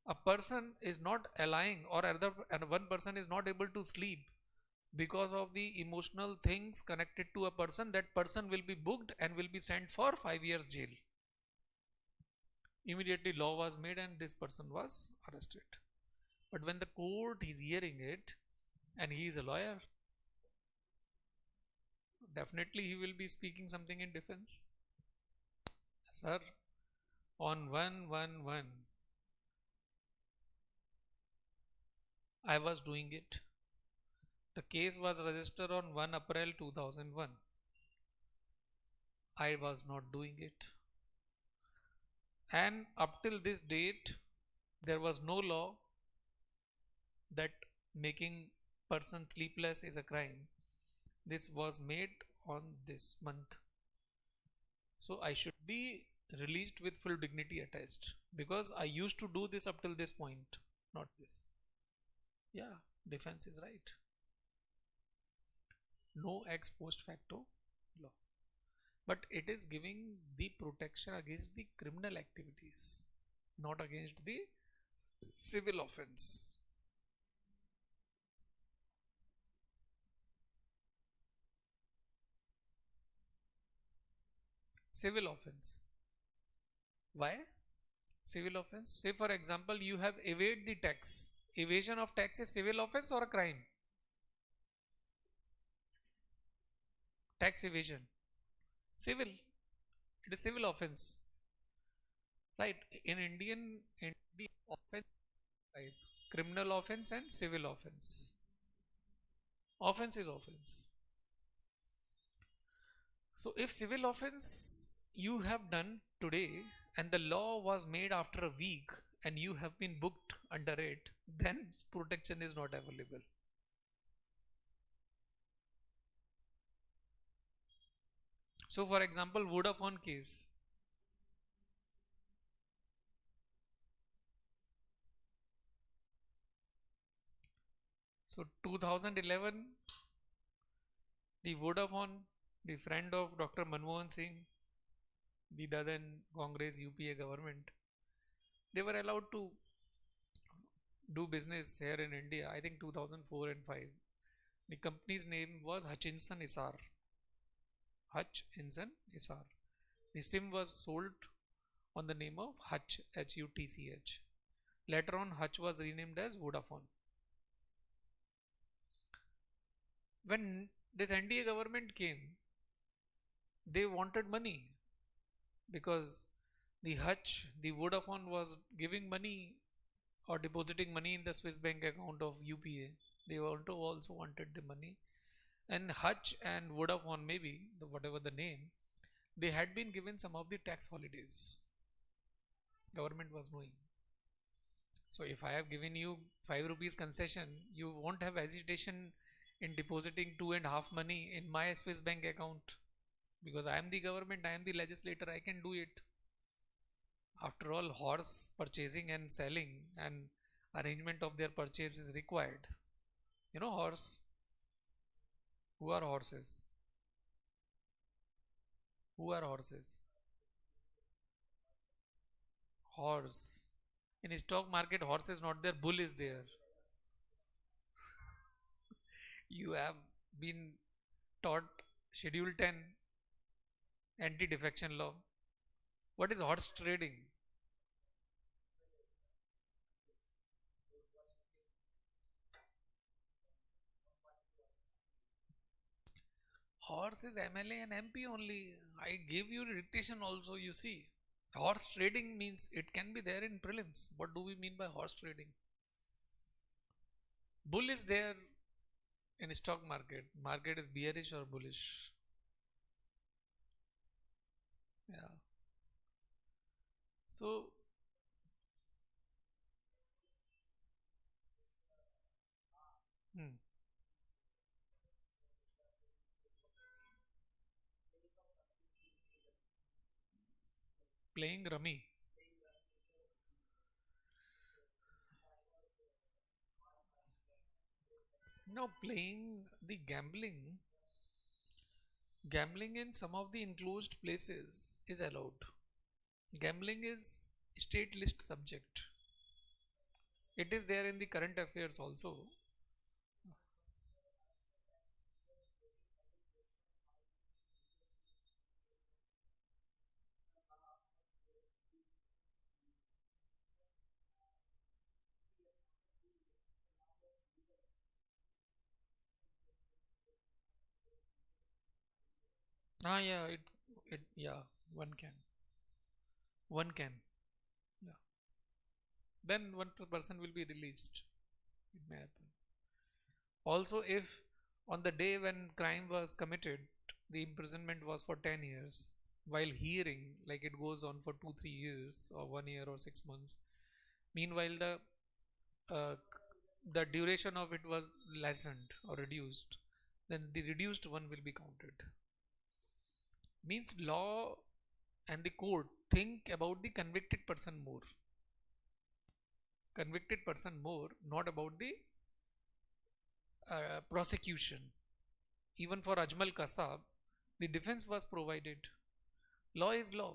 a person is not allying, or and one person is not able to sleep because of the emotional things connected to a person, that person will be booked and will be sent for 5 years jail. Immediately law was made and this person was arrested. But when the court is hearing it and he is a lawyer, definitely he will be speaking something in defense. "Sir, on 1/1/1 I was doing it. The case was registered on 1 April 2001. I was not doing it. And up till this date, there was no law that making person sleepless is a crime. This was made on this month. So I should be released with full dignity attached, because I used to do this up till this point, not this." Yeah, defense is right. No ex post facto law. but it is giving the protection against the criminal activities, not against the civil offense. Civil offense. Why? Civil offense. Say for example, you have evaded the tax. Evasion of tax is civil offense or a crime? Tax evasion. Civil. It is civil offense. Right. In Indian offense, right? Criminal offense and civil offense. Offense is offense. So if civil offense you have done today and the law was made after a week and you have been booked under it, then protection is not available. So for example, Vodafone case. So 2011, the Vodafone, the friend of Dr. Manmohan Singh, the then Congress UPA government, they were allowed to do business here in India, I think 2004 and 5. The company's name was Hutchinson Isar. Hutchinson Isar. The SIM was sold on the name of Hutch, Hutch. Later on, Hutch was renamed as Vodafone. When this NDA government came, they wanted money because the Hutch, the Vodafone was giving money or depositing money in the Swiss bank account of UPA. They also wanted the money. And Hutch and Vodafone, maybe whatever the name, they had been given some of the tax holidays. Government was knowing. So if I have given you 5 rupees concession, you won't have hesitation in depositing 2.5 money in my Swiss bank account because I am the government, I am the legislator, I can do it. After all, horse purchasing and selling and arrangement of their purchase is required. You know, horse. Who are horses? Who are horses? Horse. In stock market, horse is not there, bull is there. You have been taught Schedule 10 anti defection law. What is horse trading? Horse is MLA and MP only. I gave you dictation also, you see. Horse trading means it can be there in prelims. What do we mean by horse trading? Bull is there in stock market. Market is bearish or bullish. Yeah. So hmm, playing rummy. Now playing the gambling in some of the enclosed places is allowed. Gambling is state list subject. It is there in the current affairs also. Ah, yeah, yeah, one can, one can, yeah. Then one person will be released. It may happen. Also, if on the day when crime was committed, the imprisonment was for 10 years, while hearing, like it goes on for 2, 3 years, or 1 year or 6 months. Meanwhile, uh, the duration of it was lessened or reduced. Then the reduced one will be counted. Means law and the court think about the convicted person more, not about the prosecution. Even for Ajmal Kasab, The defense was provided. Law is law.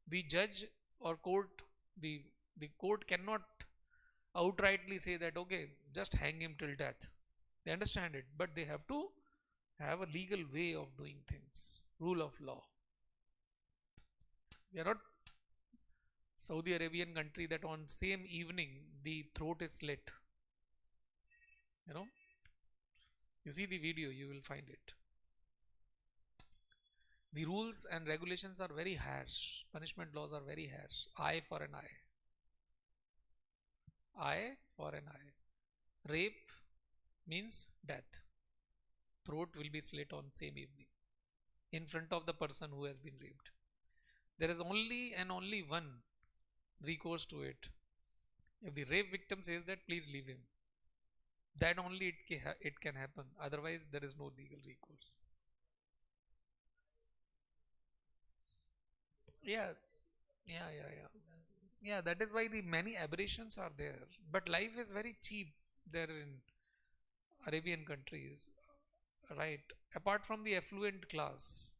The judge or court, the the court cannot outrightly say that okay, just hang him till death. They understand it, but they have to have a legal way of doing things. Rule of law. We are not Saudi Arabian country that on same evening the throat is slit. You know, you see the video, you will find it. The rules and regulations are very harsh. Punishment laws are very harsh. Eye for an eye. Eye for an eye. Rape means death. Throat will be slit on same evening in front of the person who has been raped. There is only and only one recourse to it. If the rape victim says that, please leave him. That only it can happen. Otherwise, there is no legal recourse. Yeah, yeah. Yeah, that is why the many aberrations are there. But life is very cheap there in Arabian countries, right? Apart from the affluent class,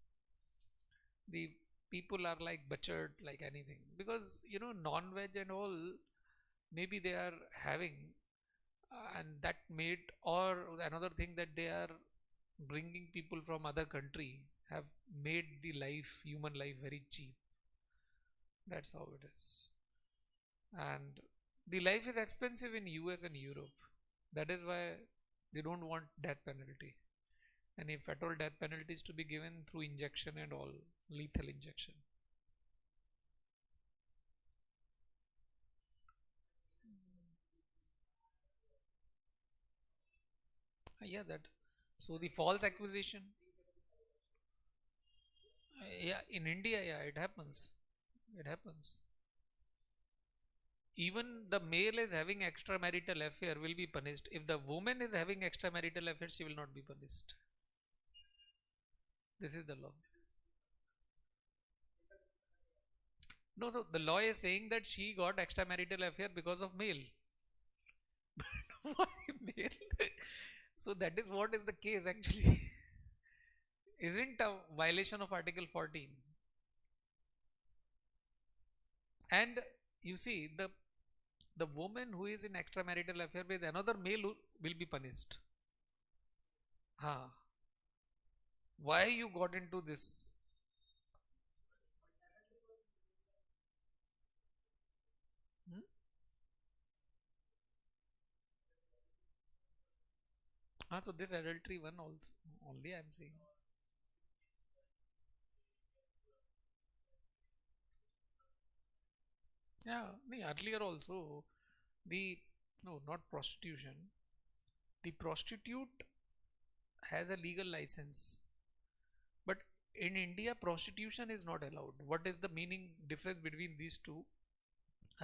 the people are like butchered like anything because non-veg and all maybe they are having, and that made, or another thing that they are bringing people from other country have made the life, human life, very cheap. That's how it is. And the life is expensive in US and Europe. That is why they don't want death penalty. And if at all death penalty is to be given through injection and all, lethal injection. Yeah, that. So the false accusation. Yeah, in India, yeah, it happens. It happens. Even the male is having extramarital affair will be punished. If the woman is having extramarital affair, she will not be punished. This is the law. No, so the law is saying that she got extramarital affair because of male. Why male? So that is what is the case actually. Isn't a violation of Article 14. And you see, the woman who is in extramarital affair with another male will be punished. Huh. Why you got into this? Hmm? So this adultery one also only I'm saying. Yeah, no, earlier also the no, not prostitution. The prostitute has a legal license, but in India prostitution is not allowed. What is the meaning difference between these two?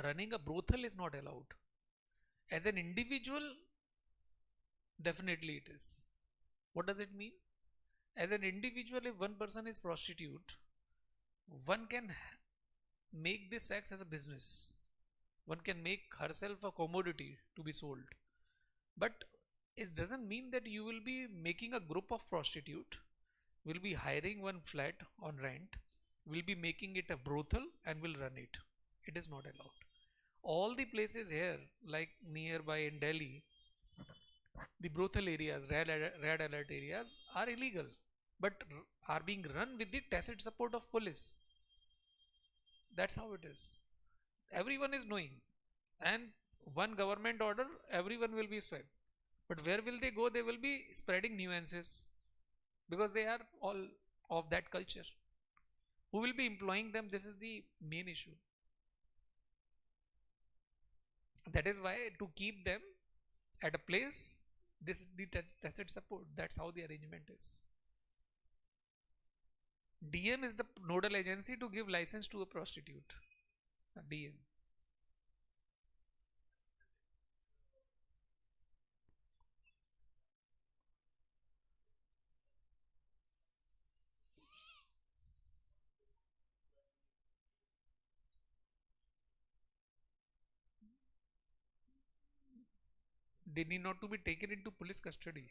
Running a brothel is not allowed. As an individual, definitely it is. What does it mean? As an individual, if one person is prostitute, one can make this sex as a business. One can make herself a commodity to be sold. But it doesn't mean that you will be making a group of prostitute, will be hiring one flat on rent, will be making it a brothel and will run it. It is not allowed. All the places here, like nearby in Delhi, the brothel areas, red alert areas are illegal, but are being run with the tacit support of police. That's how it is. Everyone is knowing, and one government order, everyone will be swept. But where will they go? They will be spreading nuances because they are all of that culture. Who will be employing them? This is the main issue. That is why to keep them at a place, this is the tacit support. That's how the arrangement is. DM is the nodal agency to give license to a prostitute. DM. They need not to be taken into police custody.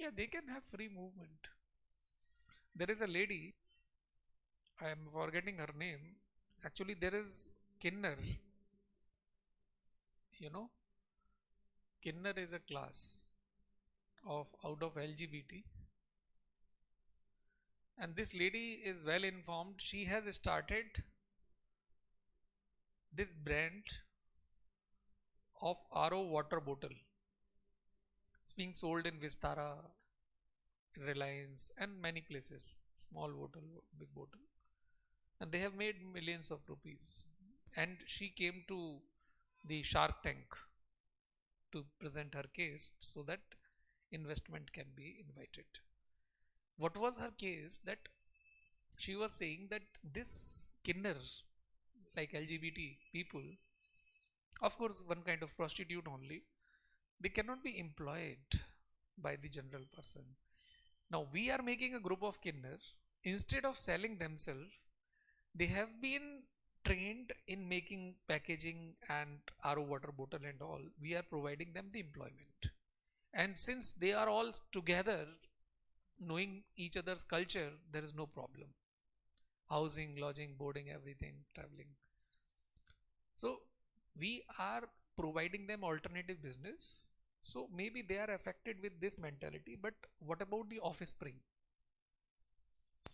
Yeah, they can have free movement. There is a lady, I am forgetting her name. Actually, there is Kinner, you know, Kinner is a class of out of LGBT, and this lady is well informed. She has started this brand of RO water bottle. It's being sold in Vistara, Reliance, and many places. Small bottle, big bottle, and they have made millions of rupees. And she came to the Shark Tank to present her case so that investment can be invited. What was her case? That she was saying that this kinner, like LGBT people, of course, one kind of prostitute only, they cannot be employed by the general person. Now we are making a group of kinner. Instead of selling themselves, they have been trained in making packaging and RO water bottle and all. We are providing them the employment. And since they are all together, knowing each other's culture, there is no problem. Housing, lodging, boarding, everything, traveling. So we are providing them alternative business. So maybe they are affected with this mentality. But what about the offspring?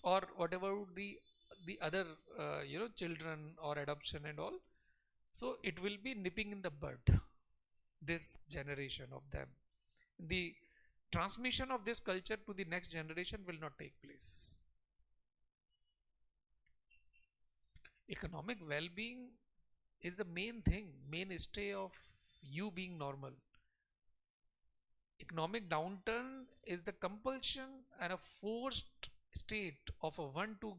Or what about the other children or adoption and all? So it will be nipping in the bud this generation of them. The transmission of this culture to the next generation will not take place. Economic well-being is the main thing, mainstay of you being normal. Economic downturn is the compulsion and a forced state of a one to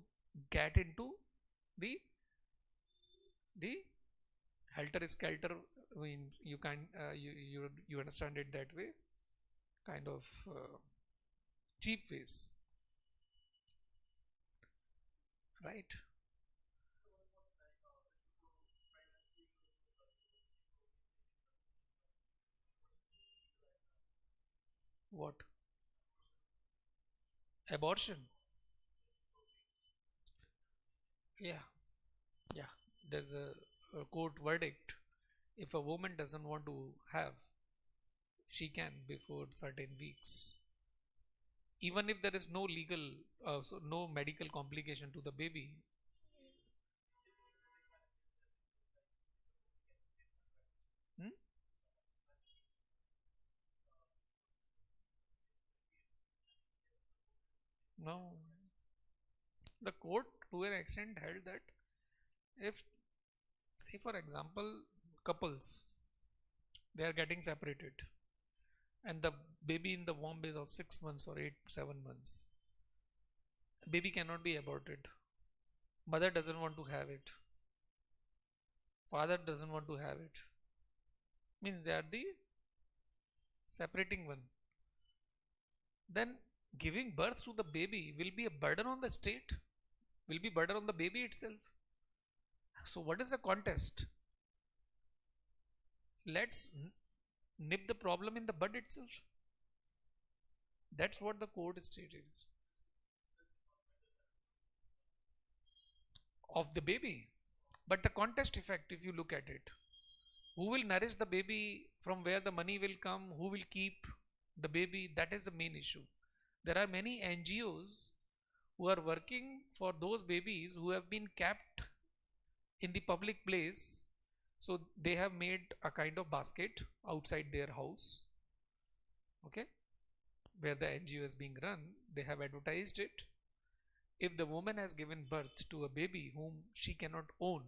get into the the helter skelter. I mean, you can you understand it that way, kind of cheap ways, right? What? Abortion? Yeah, yeah. There's a court verdict. If a woman doesn't want to have, she can before certain weeks, even if there is no legal, so no medical complication to the baby. Hmm? No, the court to an extent held that if, say for example, couples, they are getting separated and the baby in the womb is of 6 months or 8 7 months, baby cannot be aborted. Mother doesn't want to have it, father doesn't want to have it, means they are the separating one. Then giving birth to the baby will be a burden on the state, will be burden on the baby itself. So what is the contest? Let's nip the problem in the bud itself. That's what the court stated is of the baby. But the contest effect, if you look at it, who will nourish the baby, from where the money will come, who will keep the baby, that is the main issue. There are many NGOs who are working for those babies who have been kept in the public place. So they have made a kind of basket outside their house, okay, where the NGO is being run. They have advertised it. If the woman has given birth to a baby whom she cannot own,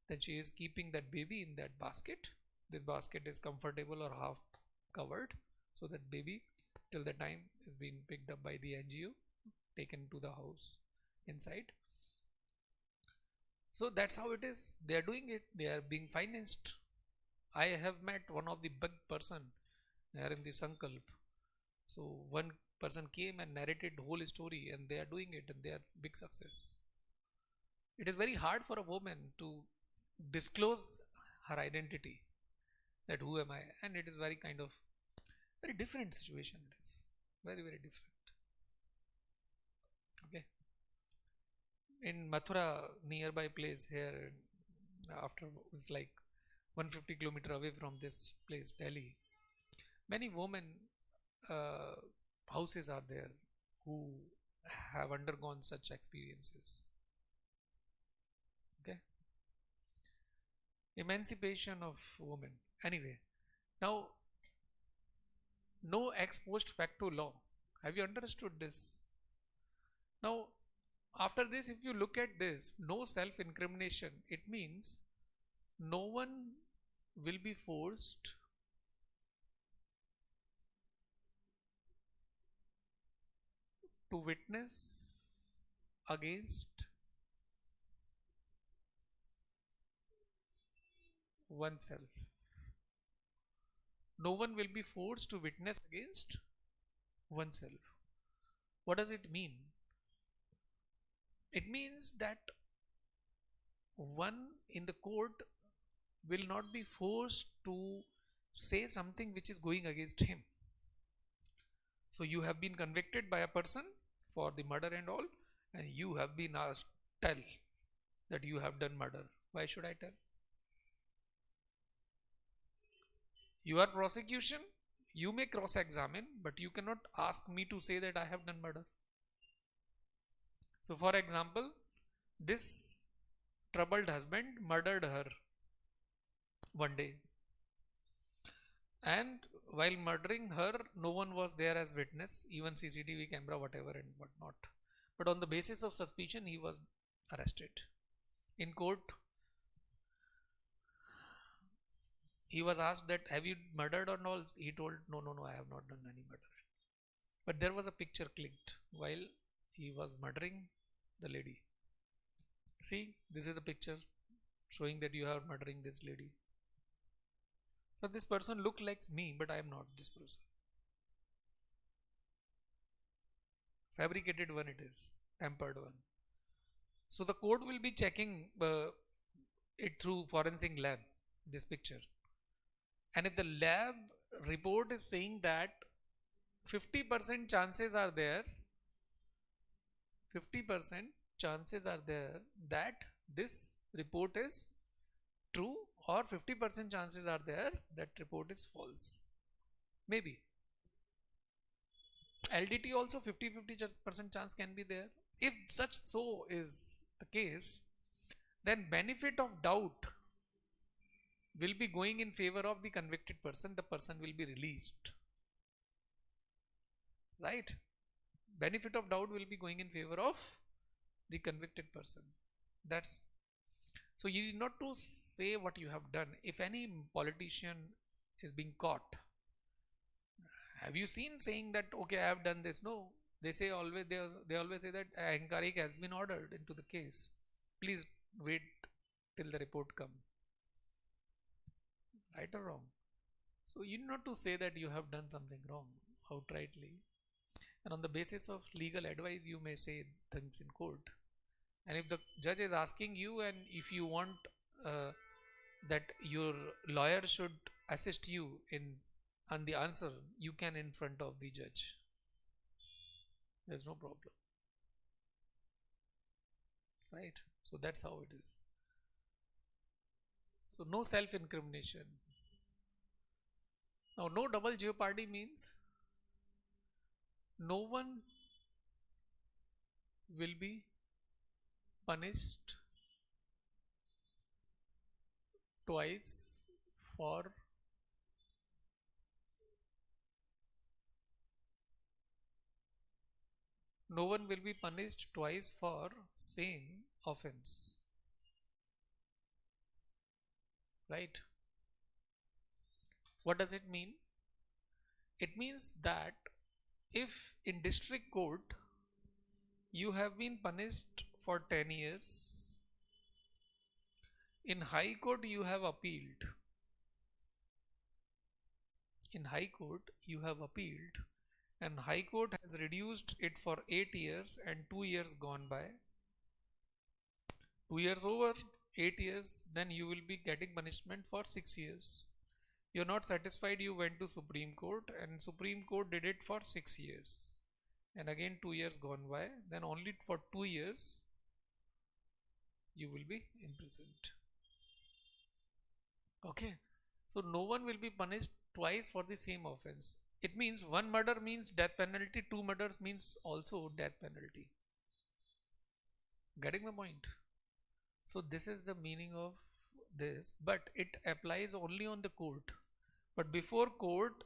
then she is keeping that baby in that basket. This basket is comfortable or half covered, so that baby till the time is being picked up by the NGO, taken to the house inside. So that's how it is. They are doing it. They are being financed. I have met one of the big person here in the Sankalp. So one person came and narrated the whole story, and they are doing it, and they are big success. It is very hard for a woman to disclose her identity, that who am I, and it is very kind of very different situation it is. Very, very different. Okay. In Mathura, nearby place here, after it's like 150 km away from this place, Delhi, many women uh, houses are there who have undergone such experiences. Okay, emancipation of women. Anyway, now no ex post facto law. Have you understood this? Now, after this, if you look at this, no self incrimination, it means no one will be forced to witness against oneself. No one will be forced to witness against oneself. What does it mean? It means that one in the court will not be forced to say something which is going against him. So you have been convicted by a person for the murder and all, and you have been asked, tell that you have done murder. Why should I tell? You are prosecution, you may cross examine, but you cannot ask me to say that I have done murder. So, for example, this troubled husband murdered her one day, and while murdering her, no one was there as witness, even CCTV camera, whatever, and whatnot. But on the basis of suspicion, he was arrested. In court, he was asked that have you murdered or not? He told no, I have not done any murder. But there was a picture clicked while he was murdering the lady. See, this is the picture showing that you are murdering this lady. So this person looked like me, but I am not this person. Fabricated one it is, tampered one. So the court will be checking it through forensic lab, this picture. And if the lab report is saying that 50% chances are there, 50% chances are there that this report is true, or 50% chances are there that report is false. Maybe. LDT also 50% chance can be there. If such so is the case, then benefit of doubt will be going in favor of the convicted person. The person will be released. Right? Benefit of doubt will be going in favor of the convicted person. That's so you need not to say what you have done. If any politician is being caught, have you seen saying that okay, I have done this? No, they say always they always say that inquiry has been ordered into the case. Please wait till the report come. Right or wrong? So you need not to say that you have done something wrong outrightly. And on the basis of legal advice, you may say things in court. And if the judge is asking you, and if you want that your lawyer should assist you in on the answer, you can in front of the judge. There's no problem. Right? So that's how it is. So no self-incrimination. Now no double jeopardy means no one will be punished twice for no one will be punished twice for same offense. Right? What does it mean? It means that if in district court you have been punished for 10 years, in high court you have appealed. In high court you have appealed, and high court has reduced it for 8 years and 2 years gone by. 2 years over, 8 years, then you will be getting punishment for 6 years. You're not satisfied, you went to Supreme Court, and Supreme Court did it for 6 years. And again 2 years gone by, then only for 2 years you will be imprisoned. Okay. So no one will be punished twice for the same offense. It means one murder means death penalty, two murders means also death penalty. Getting my point? So this is the meaning of this, but it applies only on the court. But before court,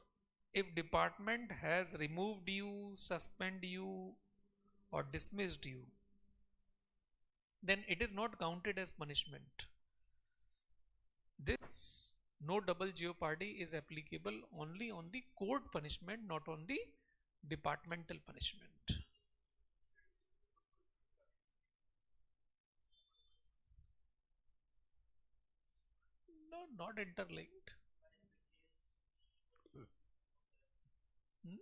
if department has removed you, suspend you, or dismissed you, then it is not counted as punishment. This no double jeopardy is applicable only on the court punishment, not on the departmental punishment. No, not interlinked. Hmm?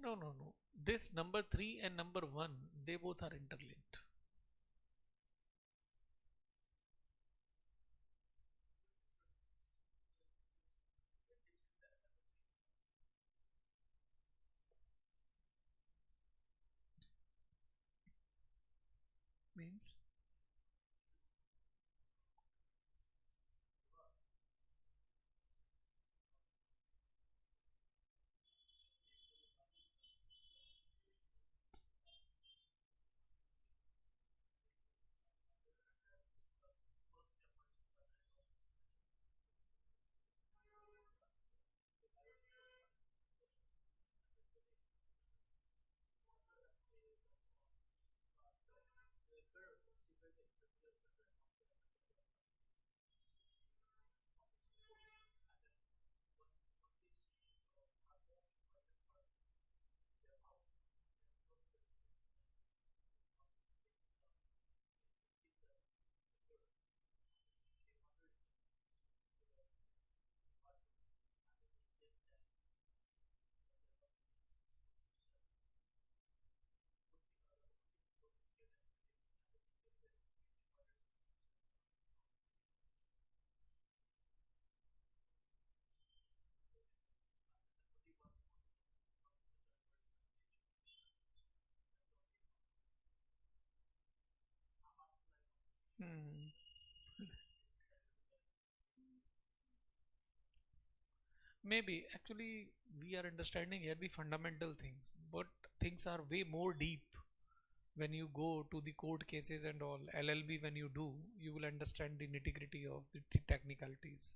No, no, no. This number 3 and number 1, they both are interlinked. Means, hmm, maybe actually we are understanding here the fundamental things, but things are way more deep when you go to the court cases and all. LLB, when you do, you will understand the nitty gritty of the technicalities.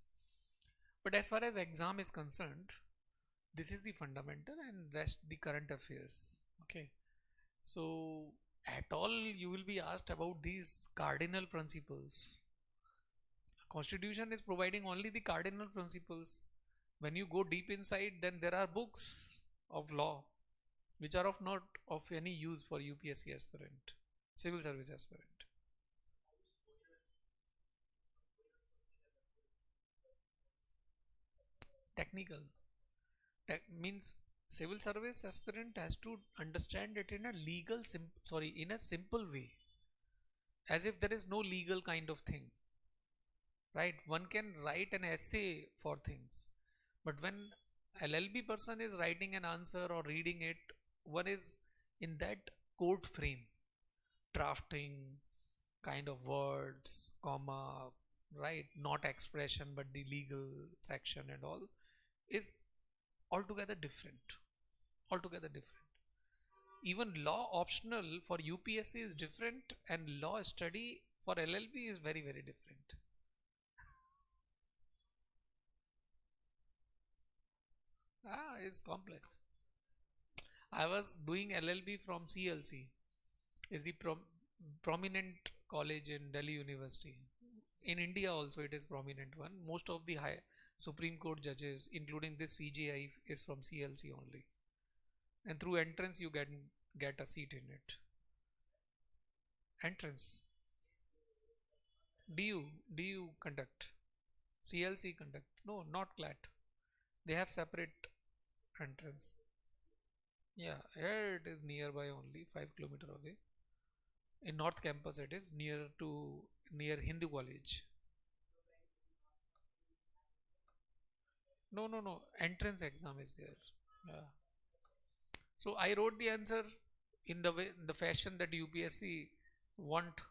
But as far as exam is concerned, this is the fundamental and rest the current affairs. Okay. So at all you will be asked about these cardinal principles. Constitution is providing only the cardinal principles. When you go deep inside, then there are books of law which are of not of any use for UPSC aspirant, civil service aspirant. Technical. Means civil service aspirant has to understand it in a legal in a simple way, as if there is no legal kind of thing, right? One can write an essay for things, but when LLB person is writing an answer or reading it, one is in that court frame, drafting kind of words, comma, right? Not expression, but the legal section and all is altogether different. Altogether different. Even law optional for UPSC is different, and law study for LLB is very, very different. It's complex. I was doing LLB from CLC, is the prominent college in Delhi University. In India also it is prominent one. Most of the high Supreme Court judges, including this CJI, is from CLC only. And through entrance you get a seat in it. Entrance. Do you conduct? CLC conduct? No, not CLAT. They have separate entrance. Yeah, here it is nearby only, 5 kilometer away. In North Campus, it is near Hindu College. No, no, no. Entrance exam is there. Yeah. So I wrote the answer in the fashion that UPSC want.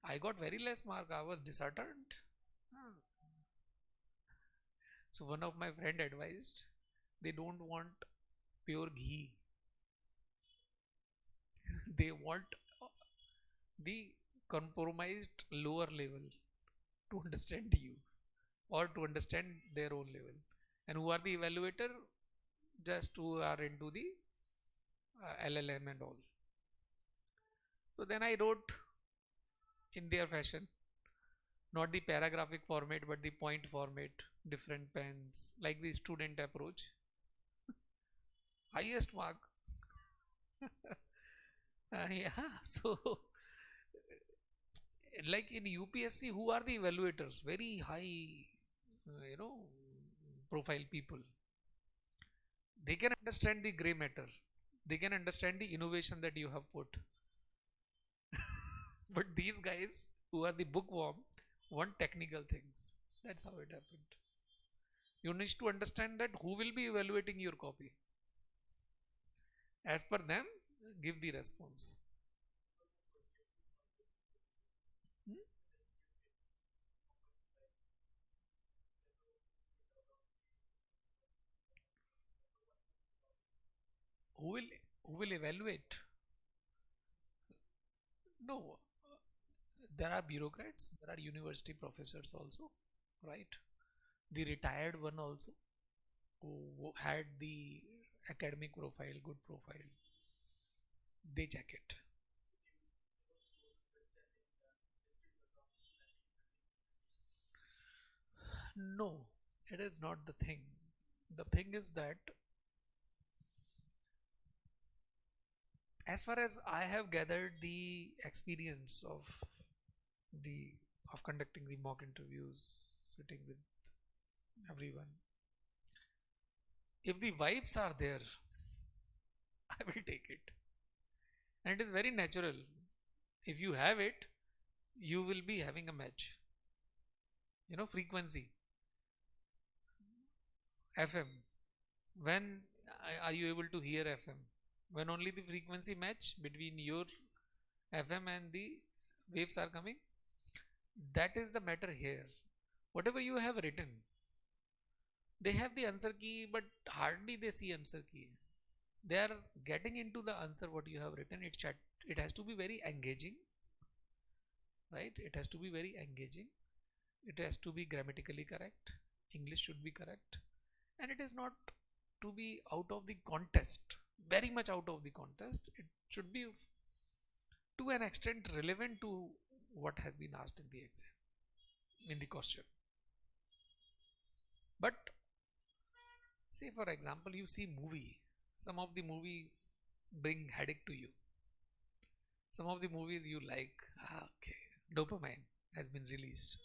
I got very less mark. I was disheartened. Hmm. So one of my friend advised they don't want pure ghee. They want the compromised lower level to understand you or to understand their own level. And who are the evaluator? Just who are into the LLM and all. So then I wrote in their fashion, not the paragraphic format but the point format, different pens, like the student approach. Highest mark. Yeah, so like in UPSC, who are the evaluators? Very high, profile people. They can understand the gray matter. They can understand the innovation that you have put. But these guys who are the bookworm want technical things. That's how it happened. You need to understand that who will be evaluating your copy. As per them, give the response. Hmm? Who will who will evaluate? No, there are bureaucrats, there are university professors also, right? The retired one also, who had the academic profile, good profile, they check it. No, it is not the thing. The thing is that as far as I have gathered the experience the of conducting the mock interviews, sitting with everyone, if the vibes are there, I will take it. And it is very natural. If you have it, you will be having a match. Frequency, FM. When are you able to hear FM? When only the frequency match between your FM and the waves are coming. That is the matter here. Whatever you have written, they have the answer key, but hardly they see answer key. They are getting into the answer what you have written. It has to be very engaging, right? It has to be very engaging. It has to be grammatically correct. English should be correct, and it is not to be out of the context. Very much out of the context. It should be to an extent relevant to what has been asked in the exam, in the question. But say for example, you see movie. Some of the movie bring headache to you. Some of the movies you like. Okay, dopamine has been released.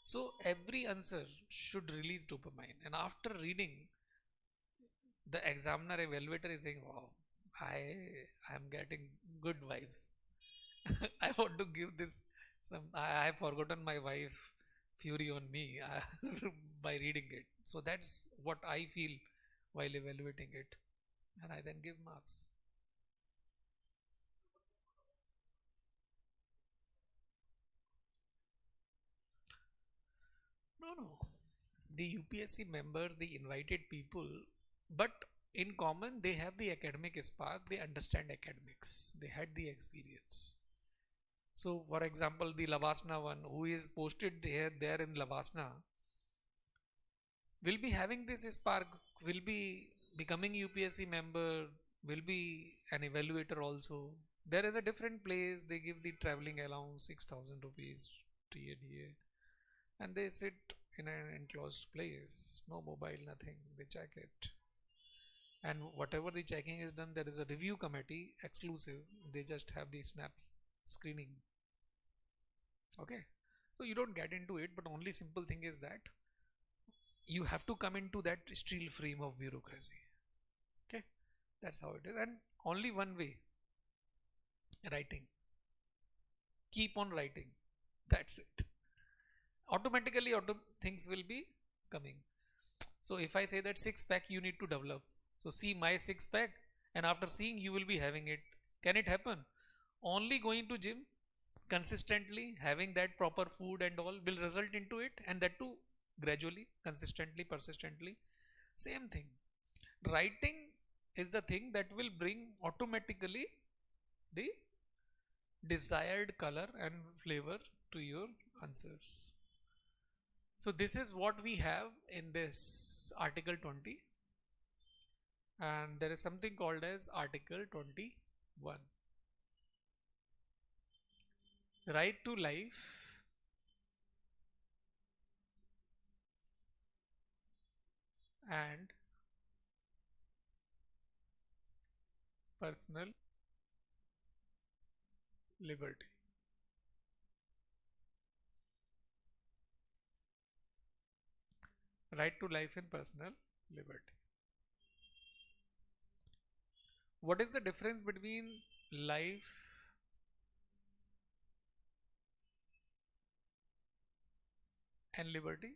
So every answer should release dopamine. And after reading, the examiner evaluator is saying, "Wow, I am getting good vibes. I want to give this some. I have forgotten my wife fury on me by reading it. So that's what I feel while evaluating it, and I then give marks. No, no. The UPSC members, the invited people, but in common, they have the academic spark, they understand academics, they had the experience. So, for example, the Lavasna one, who is posted here there in Lavasna, will be having this spark, will be becoming UPSC member, will be an evaluator also. There is a different place, they give the traveling allowance 6,000 rupees TADA, and they sit in an enclosed place, no mobile, nothing, they check it. And whatever the checking is done, there is a review committee exclusive, they just have the snaps screening. Okay, so you don't get into it, but only simple thing is that you have to come into that steel frame of bureaucracy. That's how it is. And only one way, writing. Keep on writing. That's it. Automatically, things will be coming. So if I say that six pack you need to develop, so see my six pack, and after seeing you will be having it. Can it happen? Only going to gym consistently, having that proper food and all will result into it, and that too gradually, consistently, persistently. Same thing. Writing is the thing that will bring automatically the desired color and flavor to your answers. So this is what we have in this article 20, and there is something called as article 21, right to life and personal liberty. Right to life and personal liberty. What is the difference between life and liberty?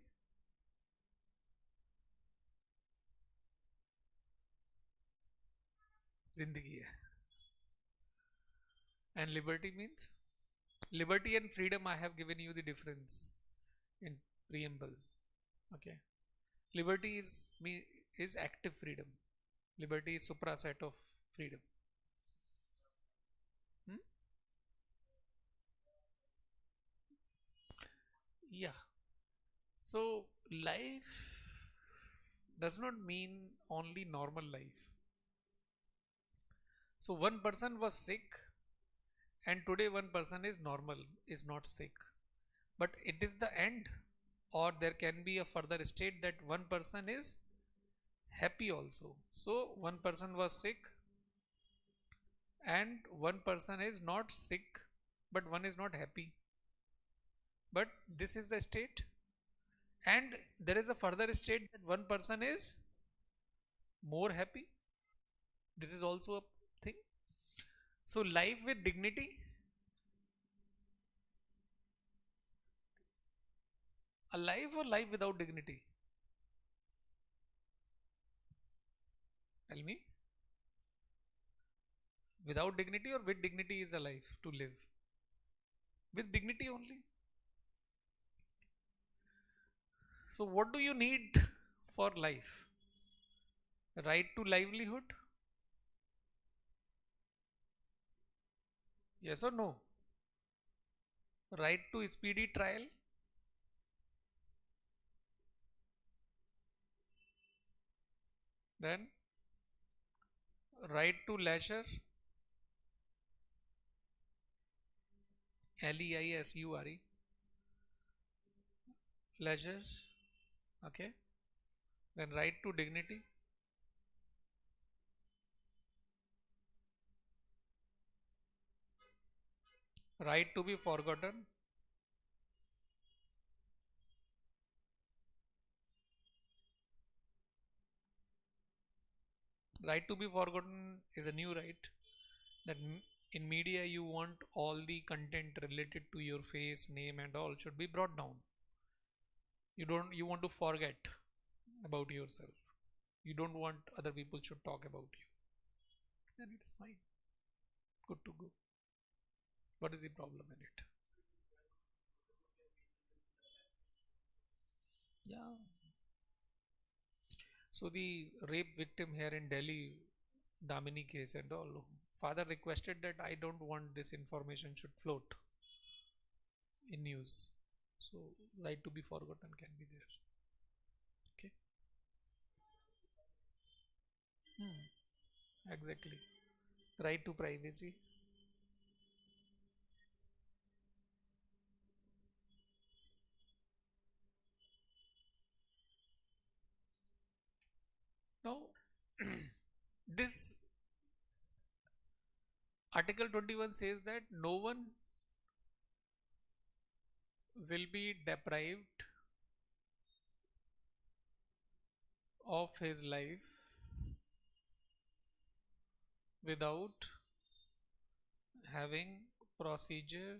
जिंदगी है. And liberty means liberty and freedom. I have given you the difference in preamble. Okay. Liberty is active freedom. Liberty is supraset of freedom. Hmm? Yeah. So life does not mean only normal life. So one person was sick, and today one person is normal, is not sick. But it is the end, or there can be a further state that one person is happy also. So one person was sick, and one person is not sick, but one is not happy. But this is the state, and there is a further state that one person is more happy. This is also a thing. So life with dignity, a life or life without dignity? Tell me. Without dignity or with dignity is a life to live? With dignity only. So what do you need for life? Right to livelihood? Yes or no? Right to speedy trial? Then right to leisure? Leisure. Leisure. Okay. Then right to dignity? Right to be forgotten? Right to be forgotten is a new right that in media you want all the content related to your face, name and all should be brought down. You want to forget about yourself. You don't want other people should talk about you. And it is fine. Good to go. What is the problem in it? Yeah. So the rape victim here in Delhi, Damini case and all, father requested that I don't want this information should float in news. So right to be forgotten can be there. Okay. Exactly. Right to privacy. Now, this Article 21 says that no one will be deprived of his life without having procedure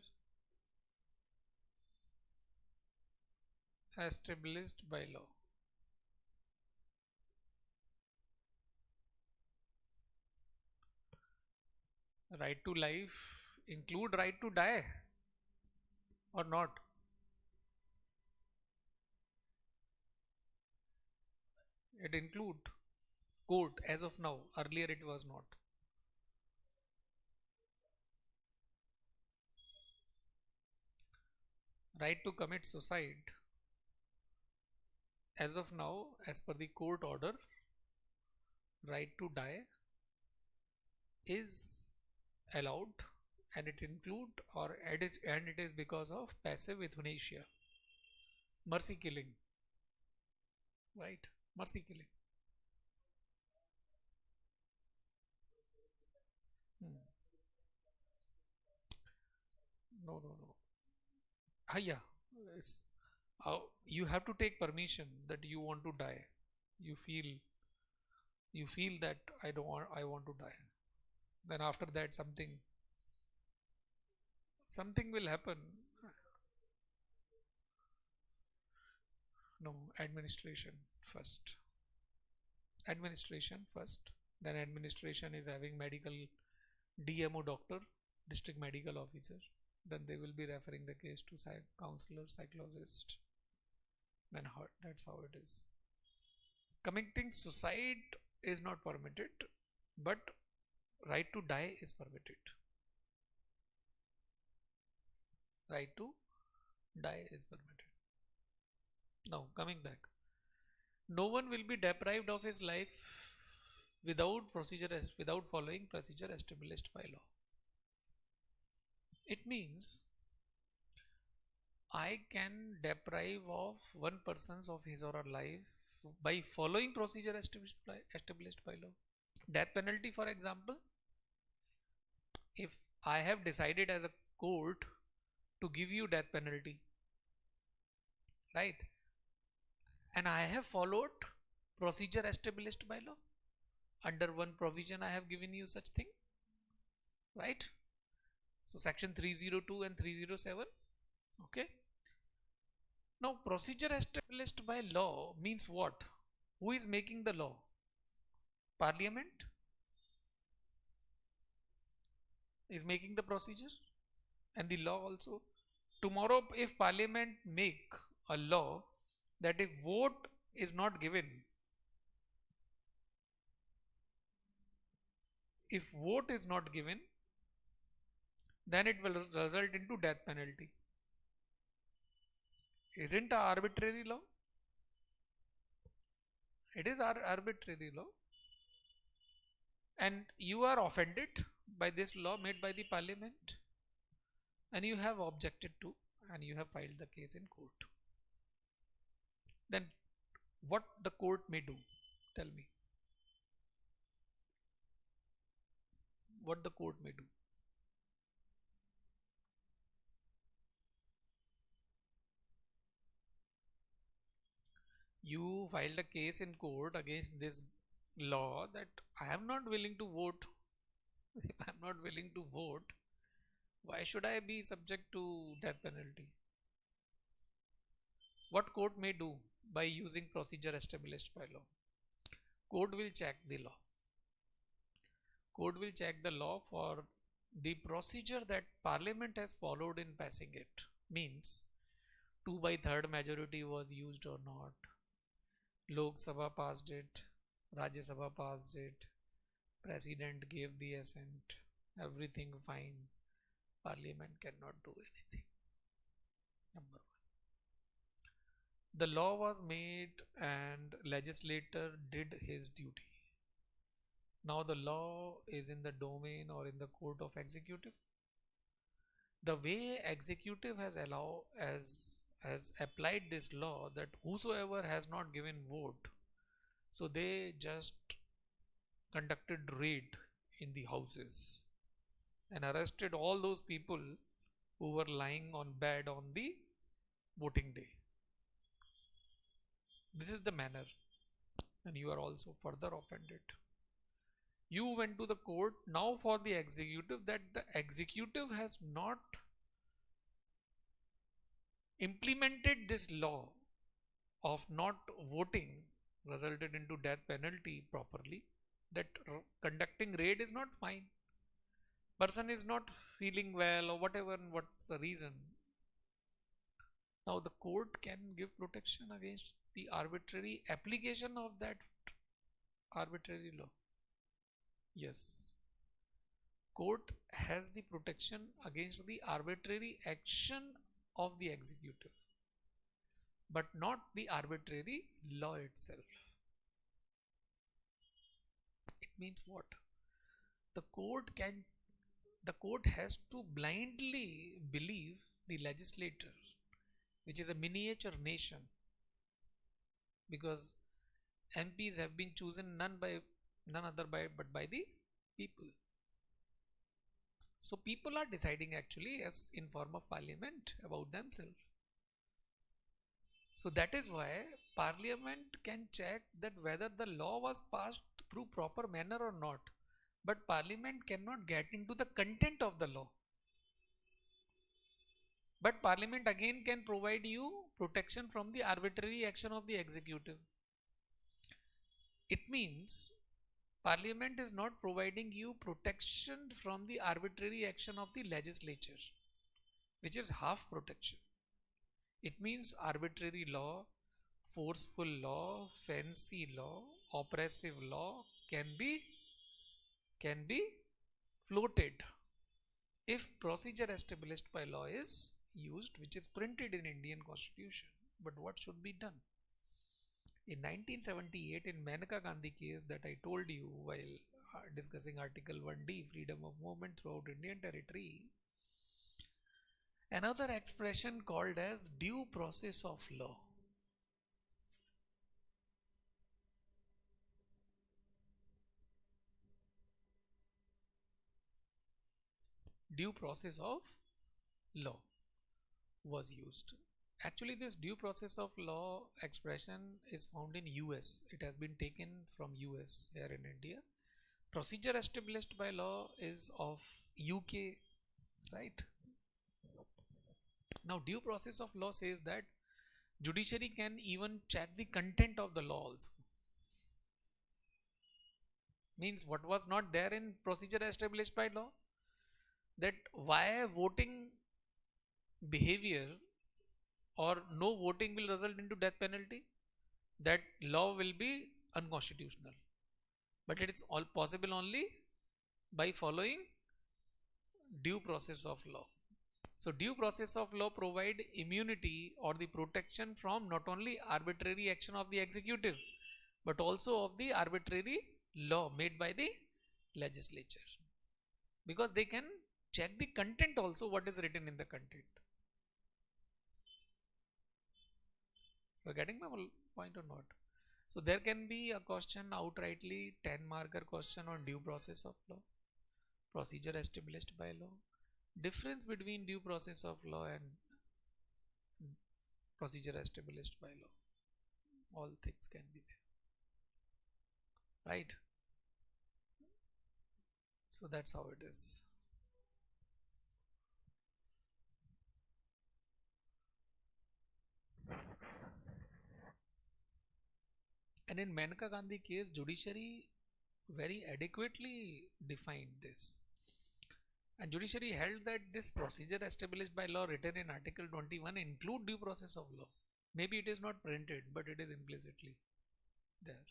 established by law. Right to life include right to die or not? It include court as of now. Earlier it was not. Right to commit suicide as of now, as per the court order, right to die is allowed, and it include or it is because of passive euthanasia, mercy killing, right? Mercy killing. Hmm. No, no, no. Yeah. It's, you have to take permission that you want to die. You feel you feel that I don't want I want to die. Then after that something will happen. No, administration first, then administration is having medical DMO, doctor, district medical officer, then they will be referring the case to counselor, psychologist, then how, that's how it is. Committing suicide is not permitted, but right to die is permitted. Right to die is permitted. Now coming back, no one will be deprived of his life without following procedure established by law. It means I can deprive of one person's of his or her life by following procedure established by law. Death penalty, for example, if I have decided as a court to give you death penalty, right, and I have followed procedure established by law, under one provision I have given you such thing, right? So section 302 and 307. Okay. Now procedure established by law means what? Who is making the law? Parliament is making the procedure and the law also. Tomorrow if parliament make a law that if vote is not given, if vote is not given, then it will result into death penalty. Isn't a arbitrary law? It is arbitrary law, and you are offended by this law made by the parliament, and you have objected to, and you have filed the case in court. Then what the court may do? Tell me what the court may do. You filed a case in court against this law that I am not willing to vote. If I am not willing to vote, why should I be subject to death penalty? What court may do by using procedure established by law? Court will check the law. Court will check the law for the procedure that parliament has followed in passing it. Means 2 by 3rd majority was used or not. Lok Sabha passed it, Rajya Sabha passed it, President gave the assent, everything fine. Parliament cannot do anything. Number one. The law was made and legislator did his duty. Now the law is in the domain or in the court of executive. The way executive has applied this law, that whosoever has not given vote, so they just conducted raid in the houses and arrested all those people who were lying on bed on the voting day. This is the manner, and you are also further offended. You went to the court now for the executive, that the executive has not implemented this law of not voting resulted into death penalty properly, that conducting raid is not fine, person is not feeling well or whatever, what's the reason. Now the court can give protection against the arbitrary application of that arbitrary law. Yes, court has the protection against the arbitrary action of the executive, but not the arbitrary law itself. It means what? The court can the court has to blindly believe the legislator, which is a miniature nation, because MPs have been chosen none other but by the people. So people are deciding actually as in form of parliament about themselves. So that is why parliament can check that whether the law was passed through proper manner or not. But parliament cannot get into the content of the law. But parliament again can provide you protection from the arbitrary action of the executive. It means parliament is not providing you protection from the arbitrary action of the legislature, which is half protection. It means arbitrary law, forceful law, fancy law, oppressive law can be floated if procedure established by law is used, which is printed in Indian Constitution. But what should be done? In 1978, in Maneka Gandhi case that I told you while discussing Article 1D, freedom of movement throughout Indian territory, another expression called as due process of law. Due process of law was used. Actually, this due process of law expression is found in US. It has been taken from US here in India. Procedure established by law is of UK, right? Now, due process of law says that judiciary can even check the content of the law also. Means what was not there in procedure established by law, that why voting behavior or no voting will result into death penalty, that law will be unconstitutional. But it is all possible only by following due process of law. So due process of law provide immunity or the protection from not only arbitrary action of the executive, but also of the arbitrary law made by the legislature, because they can check the content also, what is written in the content. You are getting my point or not? So there can be a question outrightly 10 marker question on due process of law, procedure established by law, difference between due process of law and procedure established by law. All things can be there, right? So that's how it is. And in Maneka Gandhi case, judiciary very adequately defined this. And judiciary held that this procedure established by law written in Article 21 include due process of law. Maybe it is not printed, but it is implicitly there.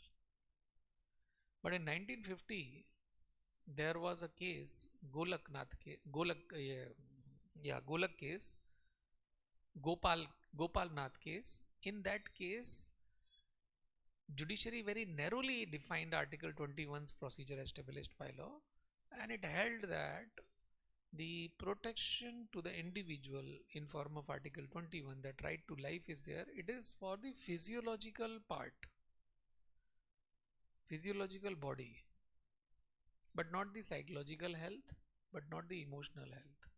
But in 1950, there was a case, Golak case, Gopal Nath case. In that case, judiciary very narrowly defined Article 21's procedure established by law, and it held that the protection to the individual in form of Article 21, that right to life is there, it is for the physiological part, physiological body, but not the psychological health, but not the emotional health.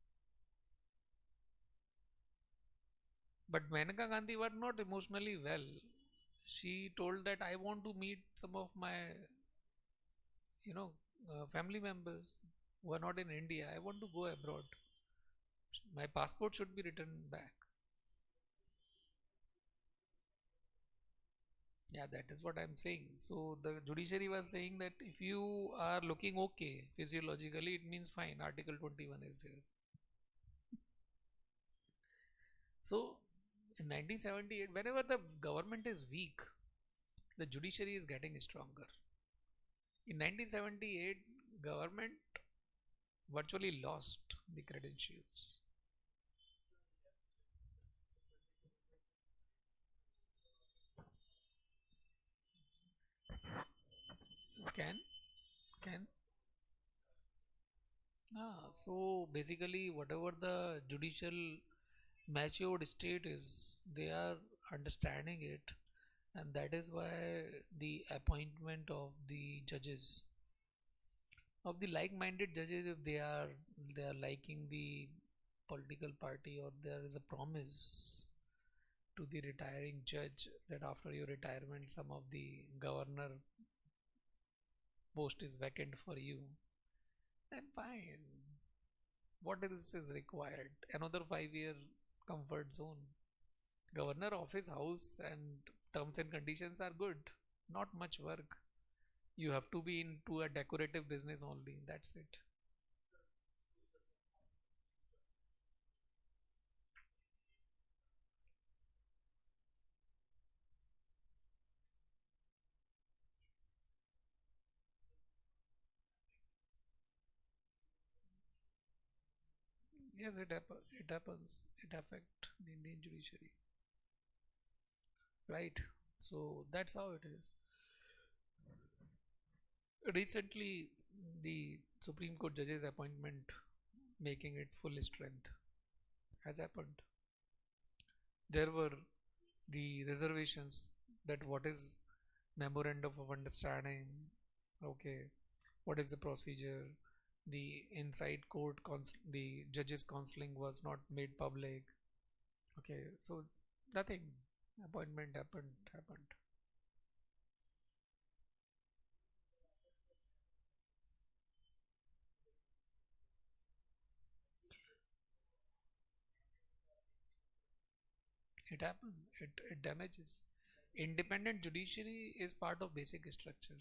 But Maneka Gandhi was not emotionally well. She told that I want to meet some of my family members who are not in India. I want to go abroad. My passport should be returned back. Yeah, that is what I'm saying. So the judiciary was saying that if you are looking okay physiologically, it means fine. Article 21 is there. So in 1978, whenever the government is weak, the judiciary is getting stronger. In 1978, government virtually lost the credentials. Can can so basically whatever the judicial matured state is, they are understanding it, and that is why the appointment of the judges, of the like-minded judges, if they are liking the political party, or there is a promise to the retiring judge that after your retirement some of the governor post is vacant for you, then fine. What else is required? Another 5 year comfort zone. Governor office house and terms and conditions are good. Not much work. You have to be into a decorative business only. That's it. Yes, it happens. It affect the Indian judiciary, right? So that's how it is. Recently, the Supreme Court judges appointment, making it full strength, has happened. There were the reservations that what is memorandum of understanding, okay, what is the procedure, the inside the judges counseling was not made public, okay, so nothing, appointment happened. It happened. It damages. Independent judiciary is part of basic structure.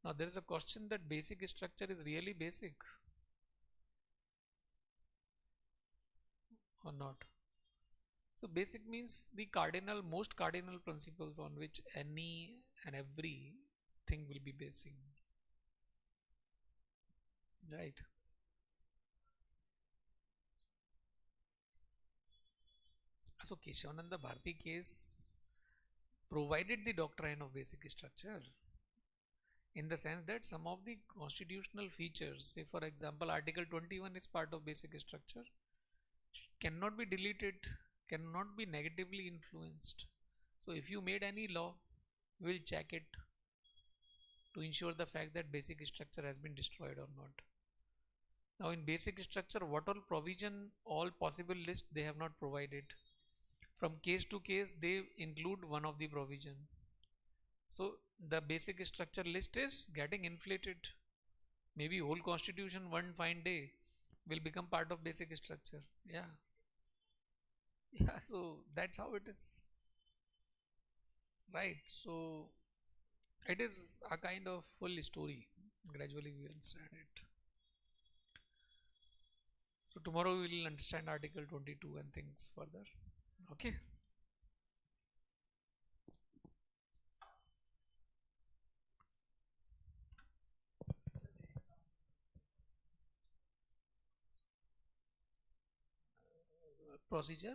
Now there is a question that basic structure is really basic or not. So basic means the most cardinal principles on which any and every thing will be basing. Right. So Keshavananda Bharati case provided the doctrine of basic structure, in the sense that some of the constitutional features, say for example, Article 21 is part of basic structure, cannot be deleted, cannot be negatively influenced. So if you made any law, we'll check it to ensure the fact that basic structure has been destroyed or not. Now in basic structure, what all provision, all possible list they have not provided. From case to case, they include one of the provision. So the basic structure list is getting inflated. Maybe whole constitution one fine day will become part of basic structure. Yeah. Yeah. So that's how it is. Right. So it is a kind of full story. Gradually we will understand it. So tomorrow we will understand Article 22 and things further. Okay. Procedure.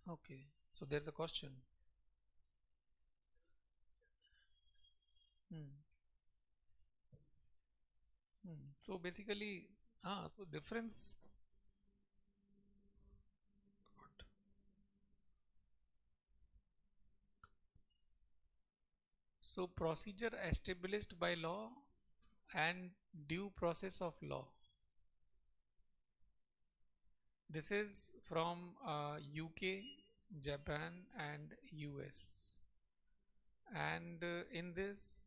Okay. So there's a question. Hmm. Hmm. So basically, so difference. So procedure established by law and due process of law. This is from UK. Japan and US. And in this,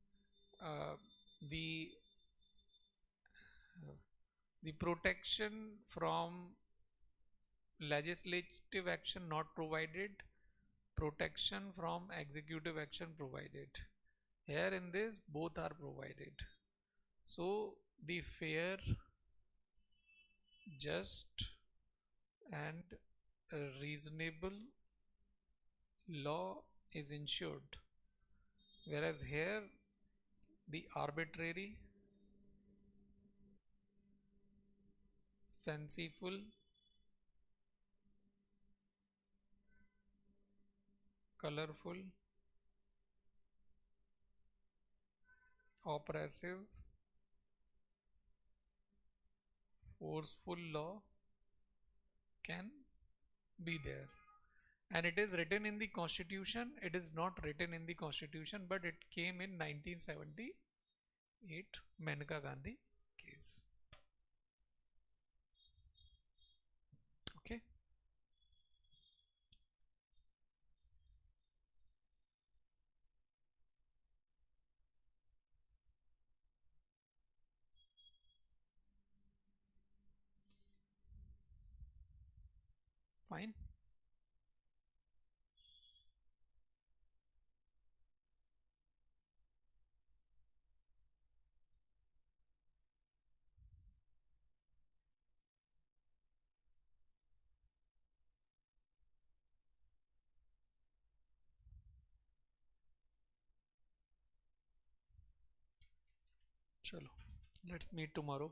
uh, the the protection from legislative action not provided, protection from executive action provided. Here in this, both are provided. So the fair, just, and reasonable law is ensured, whereas here the arbitrary, fanciful, colorful, oppressive, forceful law can be there. And it is written in the constitution. It is not written in the constitution, but it came in 1978 Maneka Gandhi case. Okay. Fine. Chalo. Let's meet tomorrow.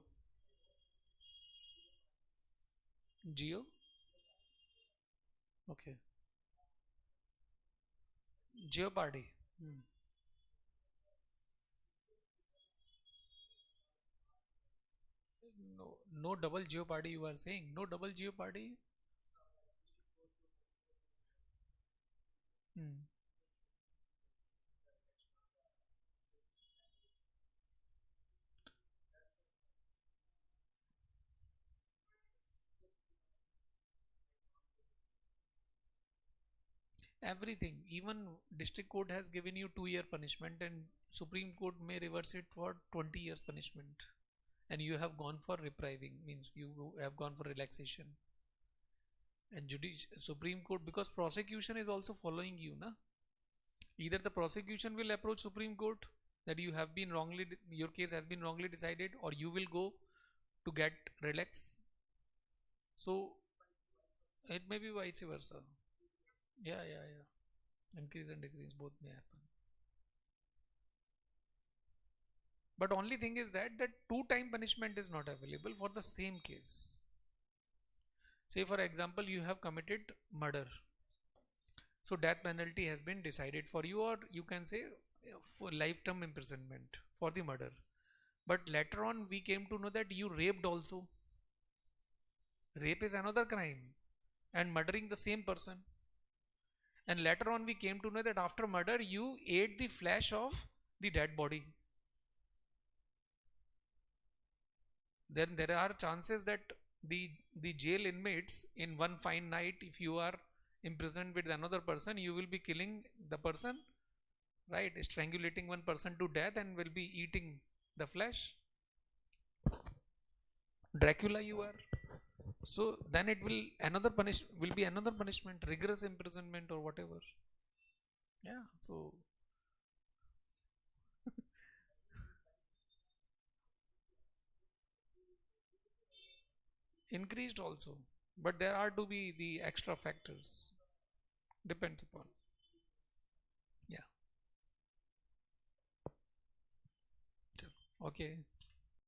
Geo. Okay. Jeopardy. Hmm. No, no double jeopardy. You are saying no double jeopardy. Hmm. Everything. Even district court has given you 2 year punishment, and Supreme Court may reverse it for 20 years punishment. And you have gone for repriving, means you have gone for relaxation. And Supreme Court, because prosecution is also following you, na? Either the prosecution will approach Supreme Court that you have been wrongly, your case has been wrongly decided, or you will go to get relax. So it may be vice versa. Yeah, yeah, yeah. Increase and decrease both may happen. But only thing is that two time punishment is not available for the same case. Say for example, you have committed murder. So death penalty has been decided for you, or you can say for lifetime imprisonment for the murder. But later on, we came to know that you raped also. Rape is another crime, and murdering the same person. And later on, we came to know that after murder, you ate the flesh of the dead body. Then there are chances that the jail inmates in one fine night, if you are imprisoned with another person, you will be killing the person, right? Strangulating one person to death and will be eating the flesh. Dracula you are. So then it will be another punishment, rigorous imprisonment or whatever. Yeah. So increased also. But there are to be the extra factors. Depends upon. Yeah. Okay.